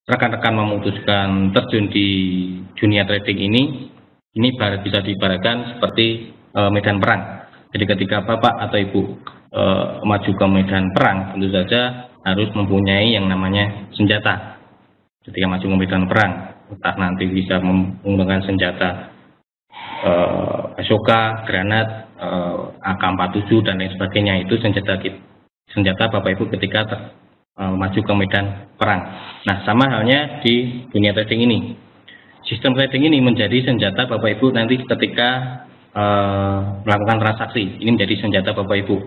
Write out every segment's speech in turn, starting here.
rekan-rekan memutuskan terjun di dunia trading ini bisa diibaratkan seperti medan perang. Jadi ketika Bapak atau Ibu maju ke medan perang, tentu saja harus mempunyai yang namanya senjata. Ketika maju ke medan perang, entah nanti bisa menggunakan senjata Ashoka, granat, AK-47 dan lain sebagainya. Itu senjata Bapak Ibu ketika maju ke medan perang. Nah, sama halnya di dunia trading ini. Sistem trading ini menjadi senjata Bapak Ibu nanti ketika melakukan transaksi. Ini menjadi senjata Bapak Ibu.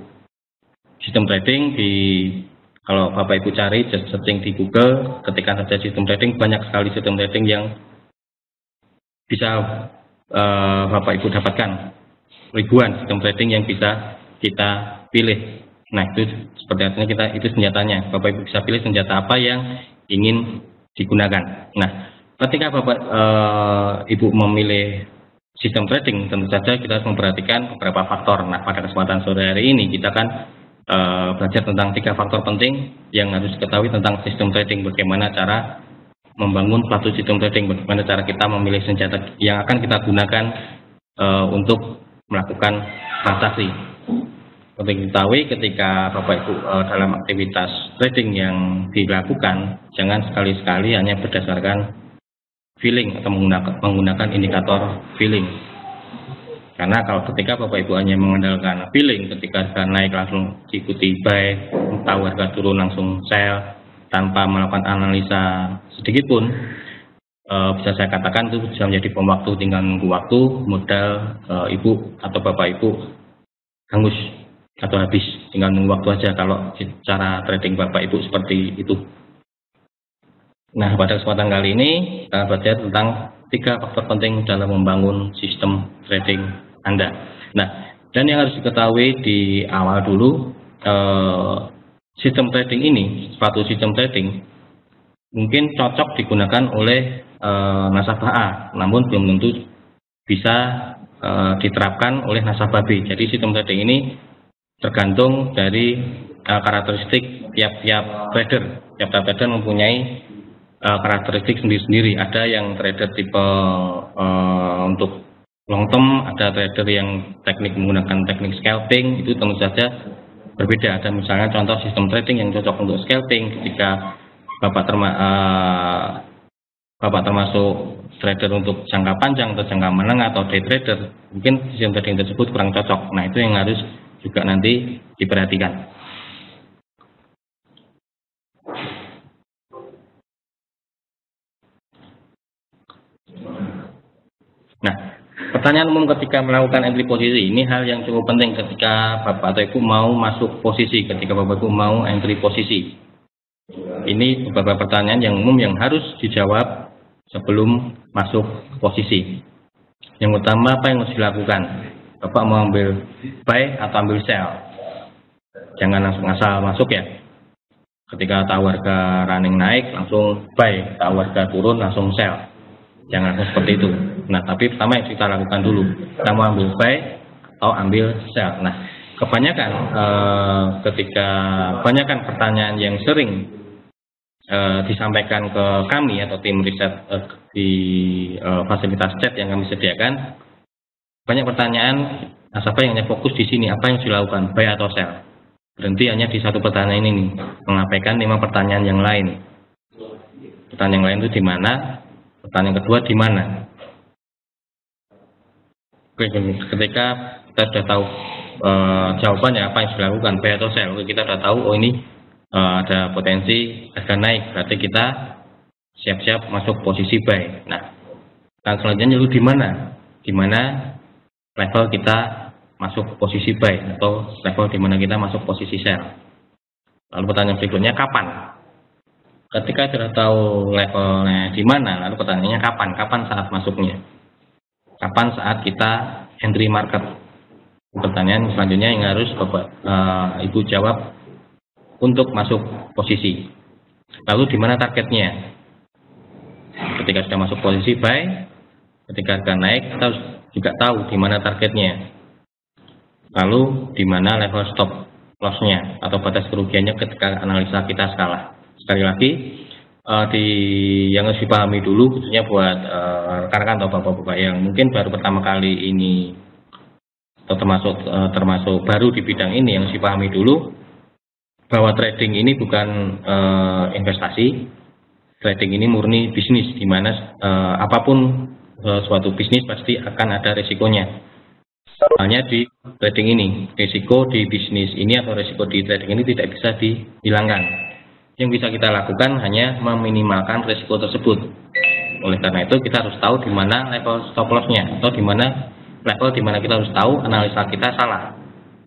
Sistem trading kalau Bapak Ibu cari searching di Google, ketika saja sistem trading, banyak sekali sistem trading yang bisa Bapak Ibu dapatkan. Ribuan sistem trading yang bisa kita pilih. Nah, itu seperti artinya itu senjatanya. Bapak Ibu bisa pilih senjata apa yang ingin digunakan. Nah, ketika Bapak Ibu memilih sistem trading, tentu saja kita harus memperhatikan beberapa faktor. Nah, pada kesempatan sore hari ini kita akan belajar tentang 3 faktor penting yang harus diketahui tentang sistem trading. Bagaimana cara membangun suatu sistem trading, bagaimana cara kita memilih senjata yang akan kita gunakan untuk melakukan transaksi. Untuk diketahui ketika Bapak Ibu dalam aktivitas trading yang dilakukan, jangan sekali-sekali hanya berdasarkan feeling atau menggunakan indikator feeling. Karena kalau ketika Bapak Ibu hanya mengandalkan feeling, ketika harga naik langsung diikuti buy, tahu harga turun langsung sell, tanpa melakukan analisa sedikit pun, bisa saya katakan itu bisa menjadi bom waktu, tinggal nunggu waktu, modal Ibu atau Bapak Ibu hangus atau habis, tinggal nunggu waktu aja kalau cara trading Bapak Ibu seperti itu. Nah, pada kesempatan kali ini kita belajar tentang 3 faktor penting dalam membangun sistem trading Anda. Nah, dan yang harus diketahui di awal dulu, sistem trading ini, suatu sistem trading mungkin cocok digunakan oleh nasabah A, namun belum tentu bisa diterapkan oleh nasabah B. Jadi sistem trading ini tergantung dari karakteristik tiap-tiap trader. Tiap-tiap trader mempunyai karakteristik sendiri-sendiri. Ada yang trader tipe untuk long term, ada trader yang menggunakan teknik scalping, itu tentu saja berbeda. Ada misalnya contoh sistem trading yang cocok untuk scalping ketika Bapak termasuk trader untuk jangka panjang atau jangka menengah atau day trader, mungkin sistem trading tersebut kurang cocok. Nah, itu yang harus juga nanti diperhatikan. Nah, pertanyaan umum ketika melakukan entry posisi, ini hal yang cukup penting ketika Bapak atau Ibu mau masuk posisi, ketika Bapak Ibu mau entry posisi. Ini beberapa pertanyaan yang umum yang harus dijawab sebelum masuk posisi. Yang utama, apa yang harus dilakukan? Bapak mau ambil buy atau ambil sell? Jangan langsung asal masuk ya. Ketika tahu harga running naik langsung buy, tahu harga turun langsung sell. Jangan langsung seperti itu. Nah, tapi pertama yang kita lakukan dulu, kita mau ambil buy atau ambil sell. Nah, kebanyakan pertanyaan yang sering disampaikan ke kami atau tim riset di fasilitas chat yang kami sediakan, banyak pertanyaan nasabah yang hanya fokus di sini, apa yang dilakukan, buy atau sell. Berhenti hanya di satu pertanyaan ini, mengabaikan 5 pertanyaan yang lain. Pertanyaan yang lain itu di mana? Pertanyaan kedua di mana? Oke, ketika kita sudah tahu jawabannya apa yang dilakukan, buy atau sell, kita sudah tahu, oh ini ada potensi harga naik, berarti kita siap-siap masuk posisi buy. Nah, dan selanjutnya lalu di mana? Di mana level kita masuk posisi buy atau level di mana kita masuk posisi sell. Lalu pertanyaan berikutnya, kapan? Ketika sudah tahu levelnya di mana, lalu pertanyaannya kapan? Kapan saat masuknya? Kapan saat kita entry market? Pertanyaan selanjutnya yang harus Bapak Ibu jawab untuk masuk posisi. Lalu di mana targetnya? Ketika sudah masuk posisi buy, ketika harga naik, kita harus juga tahu di mana targetnya. Lalu di mana level stop loss-nya atau batas kerugiannya ketika analisa kita skala. Sekali lagi, yang harus dipahami dulu, khususnya buat rekan-rekan atau bapak-bapak yang mungkin baru pertama kali ini atau termasuk baru di bidang ini, yang harus dipahami dulu bahwa trading ini bukan investasi. Trading ini murni bisnis, di mana apapun suatu bisnis pasti akan ada resikonya. Hanya di trading ini, risiko di bisnis ini atau risiko di trading ini tidak bisa dihilangkan. Yang bisa kita lakukan hanya meminimalkan risiko tersebut. Oleh karena itu kita harus tahu di mana level stop loss-nya, atau di mana level di mana kita harus tahu analisa kita salah.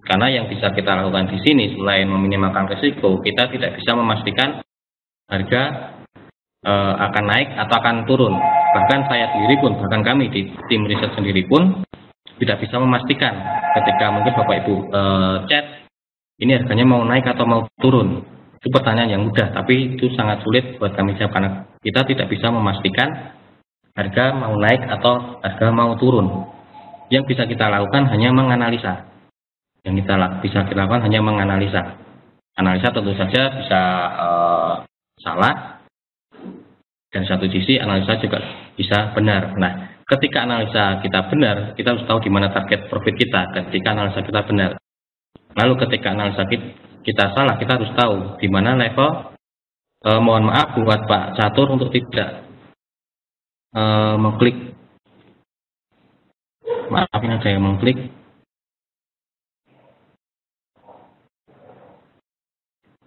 Karena yang bisa kita lakukan di sini selain meminimalkan risiko, kita tidak bisa memastikan harga akan naik atau akan turun. Bahkan saya sendiri pun, bahkan kami di tim riset sendiri pun tidak bisa memastikan ketika mungkin Bapak Ibu chat ini harganya mau naik atau mau turun. Itu pertanyaan yang mudah, tapi itu sangat sulit buat kami jawab karena kita tidak bisa memastikan harga mau naik atau harga mau turun. Yang bisa kita lakukan hanya menganalisa. Yang bisa kita lakukan hanya menganalisa. Analisa tentu saja bisa salah, dan satu sisi analisa juga bisa benar. Nah, ketika analisa kita benar, kita harus tahu di mana target profit kita ketika analisa kita benar. Lalu ketika analisa kita salah, kita harus tahu di mana level. Mohon maaf buat Pak Catur untuk tidak mengklik. Maaf, ini ada yang mengklik.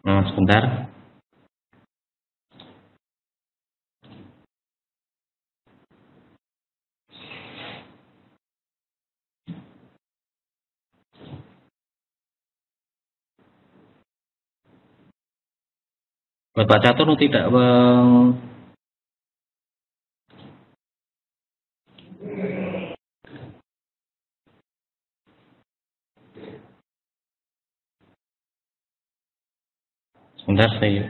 Sebentar. Buat Pak Catur tidak sebentar saya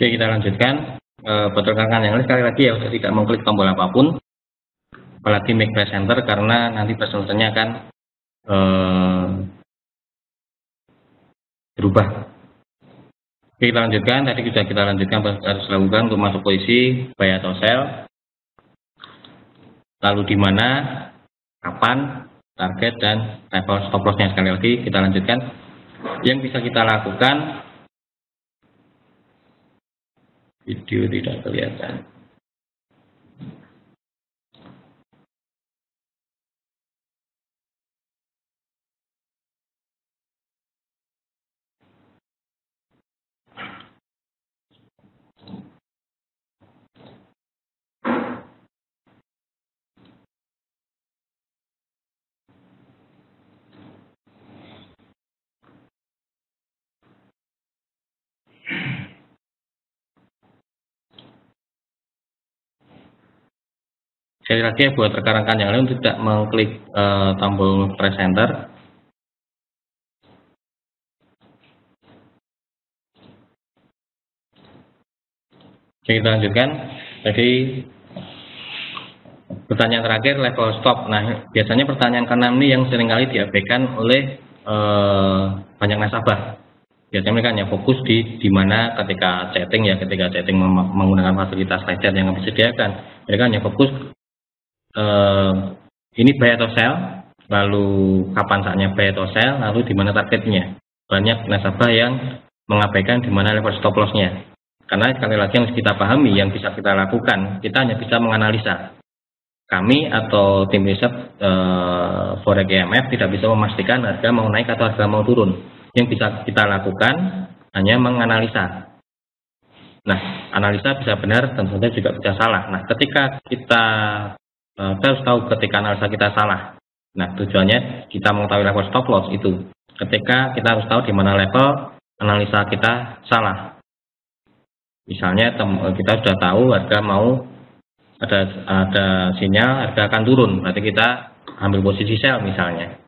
Oke, kita lanjutkan. Buat rekan-rekan yang lain, sekali lagi ya, untuk tidak mengklik tombol apapun, apalagi make presenter, karena nanti presenternya akan berubah. Oke, kita lanjutkan. Tadi sudah kita lanjutkan harus lakukan untuk masuk posisi buy atau sell, lalu di mana, kapan, target, dan level stop loss-nya. Sekali lagi kita lanjutkan. Yang bisa kita lakukan, video tidak kelihatan. Sekali lagi buat rekan-rekan yang lain tidak mengklik tombol presenter. Oke, kita lanjutkan. Jadi pertanyaan terakhir, level stop. Nah, biasanya pertanyaan ke-6 ini yang seringkali diabaikan oleh banyak nasabah. Biasanya mereka hanya fokus di mana ketika chatting menggunakan fasilitas live chat yang kami sediakan. Mereka hanya fokus ini buy atau sell, lalu kapan saatnya buy atau sell, lalu di mana targetnya. Banyak nasabah yang mengabaikan di mana level stop loss-nya. Karena sekali lagi yang kita pahami, yang bisa kita lakukan, kita hanya bisa menganalisa. Kami atau tim riset Forex EMF tidak bisa memastikan harga mau naik atau harga mau turun. Yang bisa kita lakukan hanya menganalisa. Nah, analisa bisa benar, tentu saja juga bisa salah. Nah, ketika kita harus tahu ketika analisa kita salah. Nah, tujuannya kita mengetahui level stop loss itu. Ketika kita harus tahu di mana level analisa kita salah. Misalnya kita sudah tahu harga mau ada sinyal harga akan turun, berarti kita ambil posisi sell misalnya.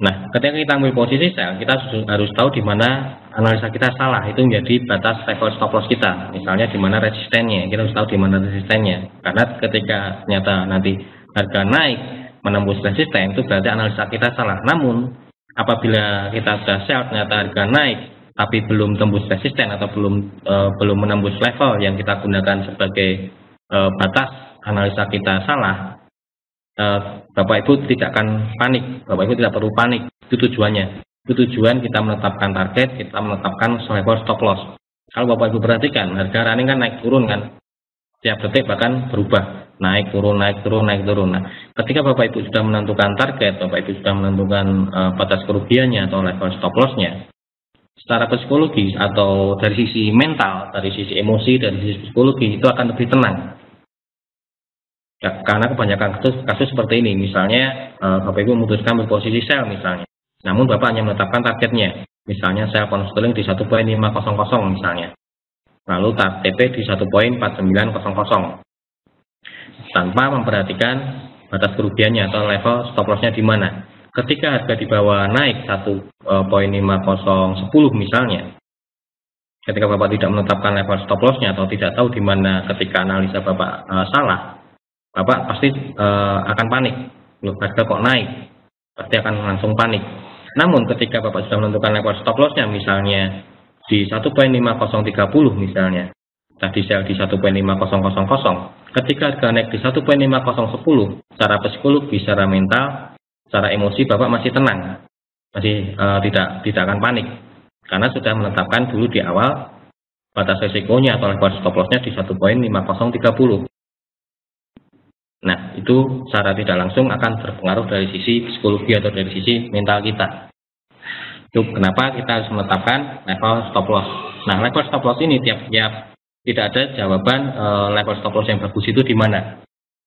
Nah, ketika kita ambil posisi sell, kita harus tahu di mana analisa kita salah, itu menjadi batas level stop loss kita. Misalnya di mana resistennya, kita harus tahu di mana resistennya. Karena ketika ternyata nanti harga naik menembus resisten, itu berarti analisa kita salah. Namun, apabila kita sudah sell ternyata harga naik tapi belum tembus resisten atau belum menembus level yang kita gunakan sebagai batas analisa kita salah, Bapak Ibu tidak akan panik, Bapak Ibu tidak perlu panik. Itu tujuannya. Itu tujuan kita menetapkan target, kita menetapkan level stop loss. Kalau Bapak Ibu perhatikan, harga running kan naik turun kan, tiap detik bahkan berubah, naik turun, naik turun, naik turun. Nah, ketika Bapak Ibu sudah menentukan target, Bapak Ibu sudah menentukan batas kerugiannya atau level stop lossnya, secara psikologis atau dari sisi mental, dari sisi emosi, dari sisi psikologi itu akan lebih tenang. Ya, karena kebanyakan kasus seperti ini, misalnya Bapak Ibu memutuskan berposisi sell misalnya, namun Bapak hanya menetapkan targetnya, misalnya sell pound sterling di 1.500 misalnya, lalu TP di 1.4900, tanpa memperhatikan batas kerugiannya atau level stop lossnya di mana. Ketika harga di bawah naik 1.5010 misalnya, ketika Bapak tidak menetapkan level stop lossnya atau tidak tahu di mana ketika analisa Bapak salah, Bapak pasti akan panik. Loh, harga kok naik? Pasti akan langsung panik. Namun ketika Bapak sudah menentukan level stop lossnya misalnya di 1.5030 misalnya, tadi sell di 1.5000, ketika harga naik di 1.5010, secara psikologi, secara mental, secara emosi Bapak masih tenang, masih tidak akan panik, karena sudah menetapkan dulu di awal batas risikonya atau level stop lossnya di 1.5030. Nah, itu secara tidak langsung akan berpengaruh dari sisi psikologi atau dari sisi mental kita. Itu kenapa kita harus menetapkan level stop loss. Nah, level stop loss ini tiap-tiap tidak ada jawaban level stop loss yang bagus itu di mana.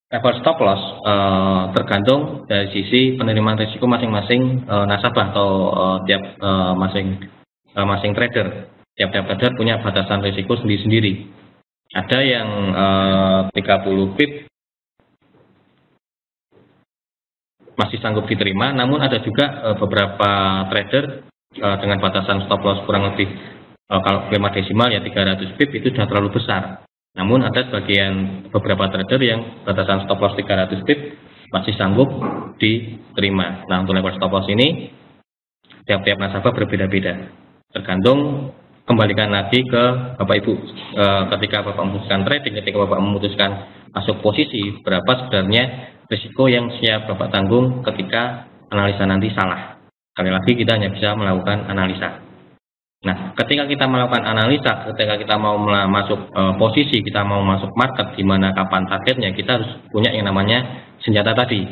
Level stop loss tergantung dari sisi penerimaan risiko masing-masing nasabah atau masing trader. Tiap-tiap trader punya batasan risiko sendiri-sendiri. Ada yang 30 pip masih sanggup diterima, namun ada juga beberapa trader dengan batasan stop loss kurang lebih kalau 5 desimal ya 300 pip itu sudah terlalu besar. Namun ada beberapa trader yang batasan stop loss 300 pip masih sanggup diterima. Nah, untuk level stop loss ini tiap-tiap nasabah berbeda-beda. Tergantung, kembalikan lagi ke Bapak Ibu. Ketika Bapak memutuskan trading, ketika Bapak memutuskan masuk posisi, berapa sebenarnya risiko yang siap Bapak tanggung ketika analisa nanti salah. Sekali lagi kita hanya bisa melakukan analisa. Nah, ketika kita melakukan analisa, ketika kita mau masuk posisi, kita mau masuk market, di mana kapan targetnya, kita harus punya yang namanya senjata tadi,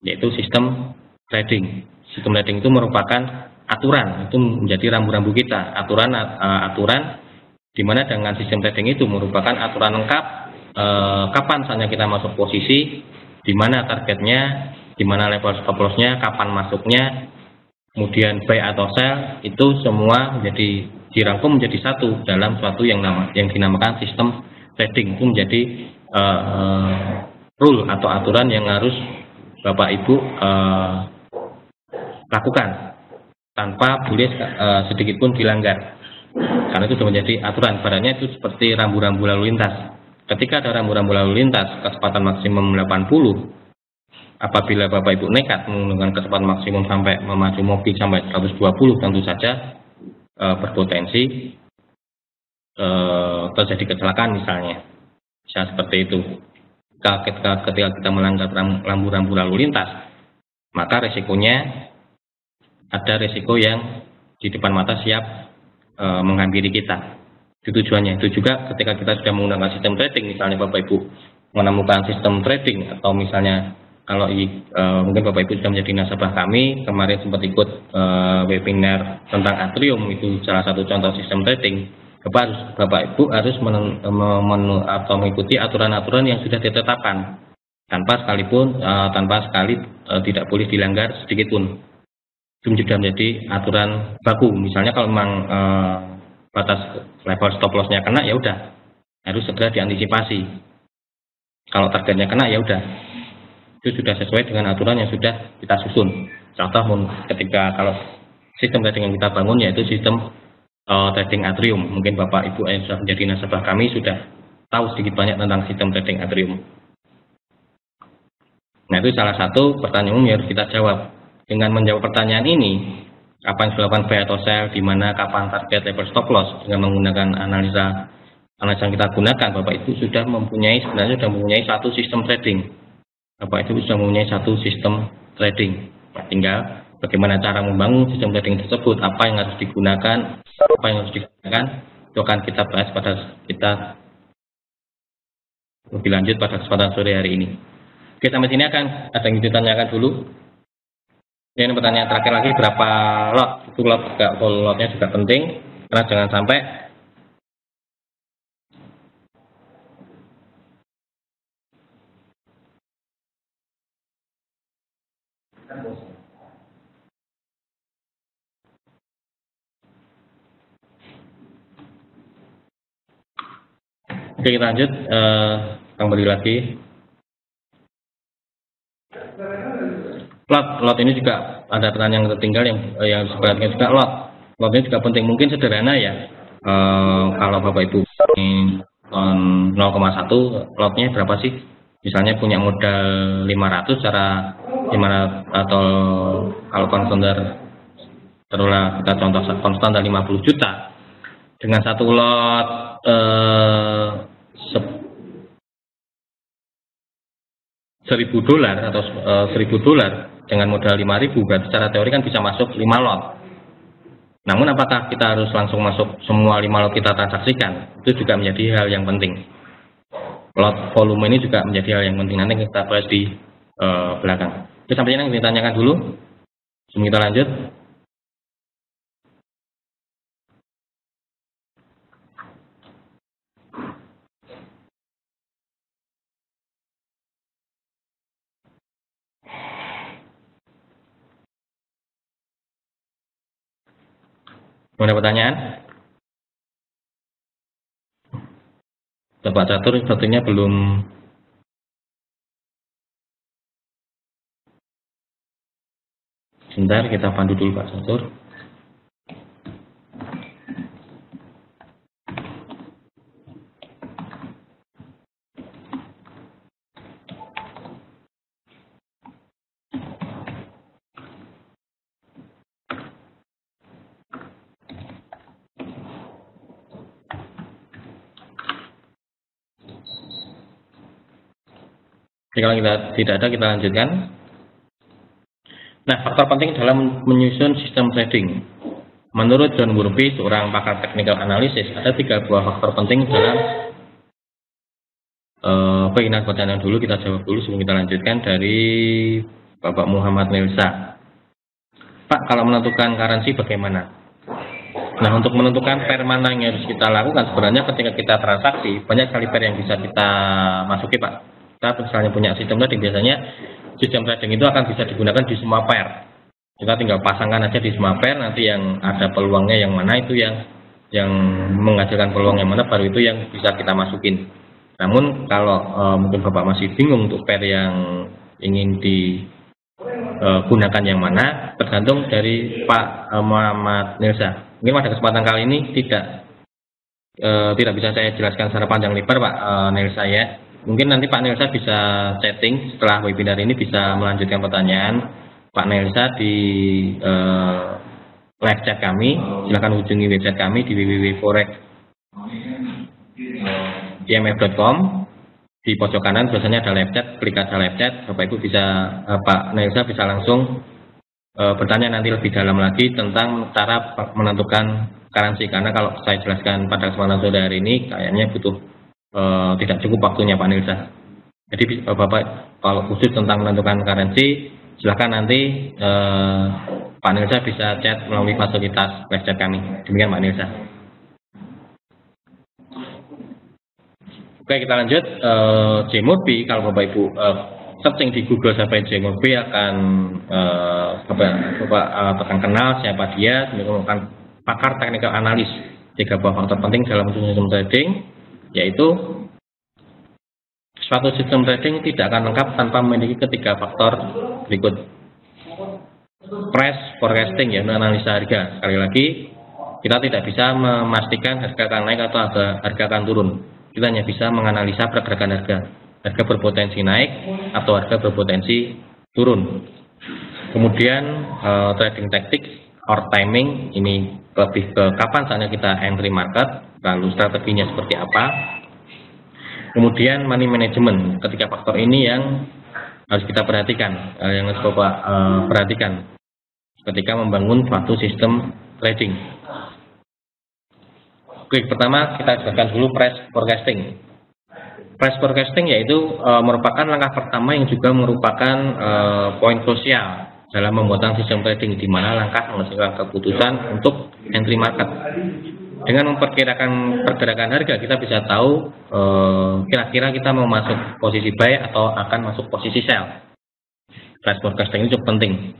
yaitu sistem trading. Sistem trading itu merupakan aturan, itu menjadi rambu-rambu kita. Aturan di mana dengan sistem trading itu merupakan aturan lengkap kapan saatnya kita masuk posisi, di mana targetnya, di mana level stop lossnya, kapan masuknya, kemudian buy atau sell, itu semua dirangkum menjadi satu dalam suatu yang dinamakan sistem trading. Itu menjadi rule atau aturan yang harus Bapak Ibu lakukan tanpa boleh sedikit pun dilanggar, karena itu sudah menjadi aturan. Barannya itu seperti rambu-rambu lalu lintas. Ketika ada rambu-rambu lalu lintas, kecepatan maksimum 80, apabila Bapak Ibu nekat menggunakan kecepatan maksimum sampai memacu mobil sampai 120, tentu saja berpotensi terjadi kecelakaan misalnya. Bisa seperti itu. ketika kita melanggar rambu-rambu lalu lintas, maka resikonya ada resiko yang di depan mata siap menghampiri kita. Itu tujuannya. Itu juga ketika kita sudah menggunakan sistem trading, misalnya Bapak Ibu menemukan sistem trading, atau misalnya kalau mungkin Bapak Ibu sudah menjadi nasabah kami, kemarin sempat ikut webinar tentang Atrium, itu salah satu contoh sistem trading. Bapak Ibu harus mengikuti aturan-aturan yang sudah ditetapkan, tanpa sekali tidak boleh dilanggar sedikit pun. Itu sudah menjadi aturan baku. Misalnya kalau memang batas level stop loss-nya kena, ya udah harus segera diantisipasi. Kalau targetnya kena, ya udah itu sudah sesuai dengan aturan yang sudah kita susun. Contoh ketika kalau sistem trading yang kita bangun yaitu sistem trading Atrium, mungkin Bapak Ibu yang sudah menjadi nasabah kami sudah tahu sedikit banyak tentang sistem trading Atrium. Nah, itu salah satu pertanyaan umum yang harus kita jawab. Dengan menjawab pertanyaan ini, apa yang dilakukan buy atau sell, di mana, kapan target, level stop loss, dengan menggunakan analisa yang kita gunakan, Bapak Ibu sebenarnya sudah mempunyai satu sistem trading. Bapak Ibu sudah mempunyai satu sistem trading. Nah, tinggal bagaimana cara membangun sistem trading tersebut, apa yang harus digunakan, itu akan kita bahas lebih lanjut pada kesempatan sore hari ini. Oke, sampai sini akan ada yang ditanyakan dulu. Ini pertanyaan terakhir lagi, berapa lot? Itu lot juga, full lotnya juga penting, karena jangan sampai Oke, kita lanjut, kembali lagi. Lot ini juga ada pertanyaan yang tertinggal yang sebenarnya juga lotnya juga penting. Mungkin sederhana ya, kalau Bapak Ibu 0,1 lotnya berapa sih? Misalnya punya modal 500 atau kalau konstander taruhlah kita contoh konstander 50 juta dengan satu lot $1.000 atau $1.000 dengan modal 5.000, berarti secara teori kan bisa masuk 5 lot. Namun apakah kita harus langsung masuk semua 5 lot kita transaksikan? Itu juga menjadi hal yang penting. Lot volume ini juga menjadi hal yang penting, nanti kita bahas di belakang. Itu sampai yang ditanyakan dulu. Sebelum kita lanjut. Ada pertanyaan? Bapak Catur sepertinya belum. Sebentar, kita pandu dulu Pak Catur. Jadi kalau kita tidak ada, kita lanjutkan. Nah, faktor penting dalam menyusun sistem trading. Menurut John Murphy, seorang pakar technical analysis, ada 3 buah faktor penting dalam pertanyaan dulu, kita jawab dulu sebelum kita lanjutkan dari Bapak Muhammad Nelsa. Pak, kalau menentukan currency bagaimana? Nah, untuk menentukan pair mana yang harus kita lakukan, sebenarnya ketika kita transaksi, banyak sekali pair yang bisa kita masuki Pak. Kita misalnya punya sistem trading, biasanya sistem trading itu akan bisa digunakan di semua pair. Kita tinggal pasangkan aja di semua pair, nanti yang ada peluangnya yang mana itu yang menghasilkan peluang yang mana, baru itu yang bisa kita masukin. Namun kalau mungkin Bapak masih bingung untuk pair yang ingin digunakan yang mana, tergantung dari Pak Muhammad Nelsa. Mungkin pada kesempatan kali ini tidak bisa saya jelaskan secara panjang lebar Pak Nelsa ya. Mungkin nanti Pak Nelsa bisa chatting setelah webinar ini, bisa melanjutkan pertanyaan Pak Nelsa di live chat kami. Silakan hubungi website kami di www.forex.imf.com. Di pojok kanan biasanya ada live chat, klik aja live chat, Bapak Ibu bisa, Pak Nelsa bisa langsung bertanya nanti lebih dalam lagi tentang cara menentukan currency, karena kalau saya jelaskan pada kesempatan sore hari ini kayaknya butuh tidak cukup waktunya Pak Nelsa. Jadi Bapak kalau khusus tentang menentukan currency, silahkan nanti Pak Nelsa bisa chat melalui fasilitas live chat kami. Demikian Pak Nelsa. Oke, kita lanjut. JMorbi, kalau Bapak Ibu searching di Google sampai JMorbi akan Bapak akan kenal siapa dia, merupakan pakar technical analis. 3 buah faktor penting dalam sistem trading, yaitu suatu sistem trading tidak akan lengkap tanpa memiliki ketiga faktor berikut. Price forecasting, ya, analisa harga. Sekali lagi, kita tidak bisa memastikan harga akan naik atau harga akan turun. Kita hanya bisa menganalisa pergerakan harga. Harga berpotensi naik atau harga berpotensi turun. Kemudian trading tactics or timing, ini lebih ke kapan saatnya kita entry market, lalu strateginya seperti apa. Kemudian money management, ketiga faktor ini yang harus kita perhatikan, yang harus Bapak perhatikan ketika membangun suatu sistem trading. Oke, pertama kita jelaskan dulu price forecasting. Price forecasting yaitu merupakan langkah pertama yang juga merupakan poin krusial dalam pembuatan sistem trading, di mana langkah menghasilkan keputusan untuk entry market. Dengan memperkirakan pergerakan harga, kita bisa tahu kira-kira kita mau masuk posisi buy atau akan masuk posisi sell. Price forecasting ini cukup penting.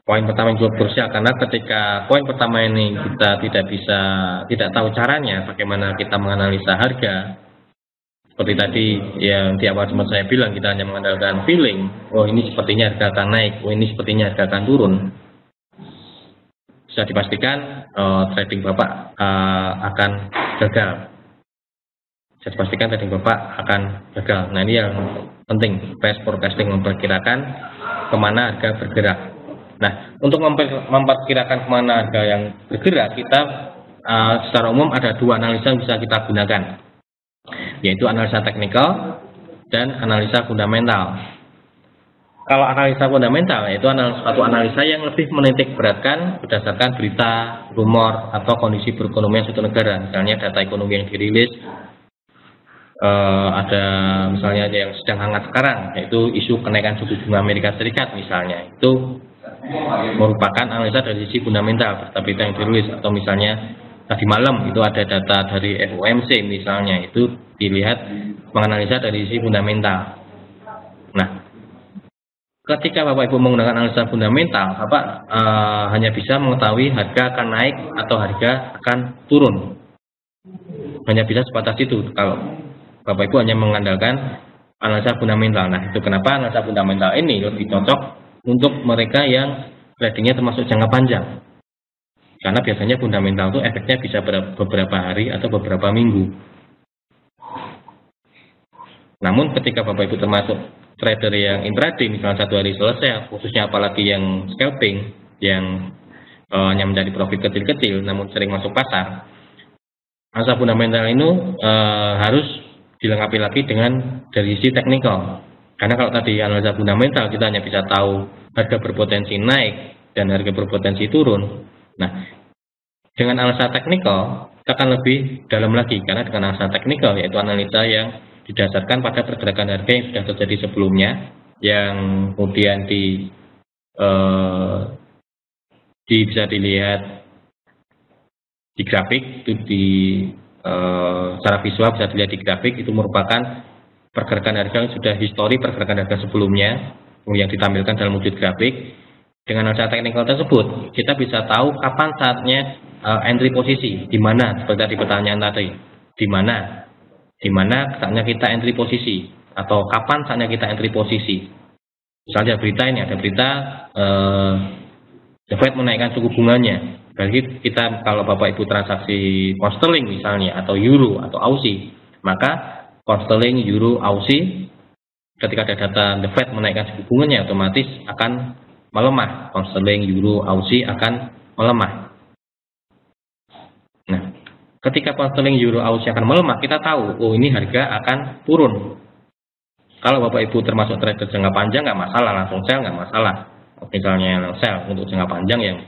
Poin pertama yang cukup krusial, karena ketika poin pertama ini kita tidak tahu caranya bagaimana kita menganalisa harga, seperti tadi yang di awal sempat saya bilang, kita hanya mengandalkan feeling, oh ini sepertinya harga akan naik, oh ini sepertinya harga akan turun, bisa dipastikan trading Bapak akan gagal. Bisa dipastikan trading Bapak akan gagal. Nah, ini yang penting, price forecasting, memperkirakan kemana harga bergerak. Nah, untuk memperkirakan kemana harga yang bergerak, kita secara umum ada 2 analisa yang bisa kita gunakan, yaitu analisa teknikal dan analisa fundamental. Kalau analisa fundamental, yaitu suatu analisa yang lebih menitik beratkan berdasarkan berita, rumor, atau kondisi perekonomian suatu negara. Misalnya data ekonomi yang dirilis, ada misalnya yang sedang hangat sekarang, yaitu isu kenaikan suku bunga Amerika Serikat misalnya. Itu merupakan analisa dari sisi fundamental, berita yang dirilis. Atau misalnya tadi malam itu ada data dari FOMC misalnya, itu dilihat menganalisa dari sisi fundamental. Nah, ketika Bapak Ibu menggunakan analisa fundamental, Bapak hanya bisa mengetahui harga akan naik atau harga akan turun. Hanya bisa sebatas itu kalau Bapak Ibu hanya mengandalkan analisa fundamental. Nah, itu kenapa analisa fundamental ini lebih cocok untuk mereka yang tradingnya termasuk jangka panjang. Karena biasanya fundamental itu efeknya bisa beberapa hari atau beberapa minggu. Namun ketika Bapak Ibu termasuk trader yang intraday, misalnya 1 hari selesai, khususnya apalagi yang scalping, yang hanya mencari profit kecil-kecil namun sering masuk pasar, analisa fundamental ini harus dilengkapi lagi dengan dari sisi teknikal. Karena kalau tadi analisa fundamental kita hanya bisa tahu harga berpotensi naik dan harga berpotensi turun. Nah, dengan analisa teknikal kita akan lebih dalam lagi, karena dengan analisa teknikal yaitu analisa yang didasarkan pada pergerakan harga yang sudah terjadi sebelumnya, yang kemudian bisa dilihat di grafik, itu secara visual bisa dilihat di grafik, itu merupakan pergerakan harga yang sudah histori pergerakan harga sebelumnya yang ditampilkan dalam wujud grafik. Dengan analisa teknikal tersebut kita bisa tahu kapan saatnya entry posisi, di mana, seperti tadi pertanyaan tadi, di mana saatnya kita entry posisi, atau kapan saatnya kita entry posisi. Misalnya berita ini, ada berita The Fed menaikkan suku bunganya. Berarti kita, kalau Bapak Ibu transaksi pound sterling misalnya, atau euro atau Aussie, maka pound sterling, euro, Aussie, ketika ada data The Fed menaikkan suku bunganya, otomatis akan melemah. Pound sterling, euro, Aussie akan melemah. Nah, Ketika pound sterling euro Aussie akan melemah, kita tahu, oh ini harga akan turun. Kalau Bapak Ibu termasuk trader jangka panjang nggak masalah, langsung sell nggak masalah. Misalnya sell untuk jangka panjang yang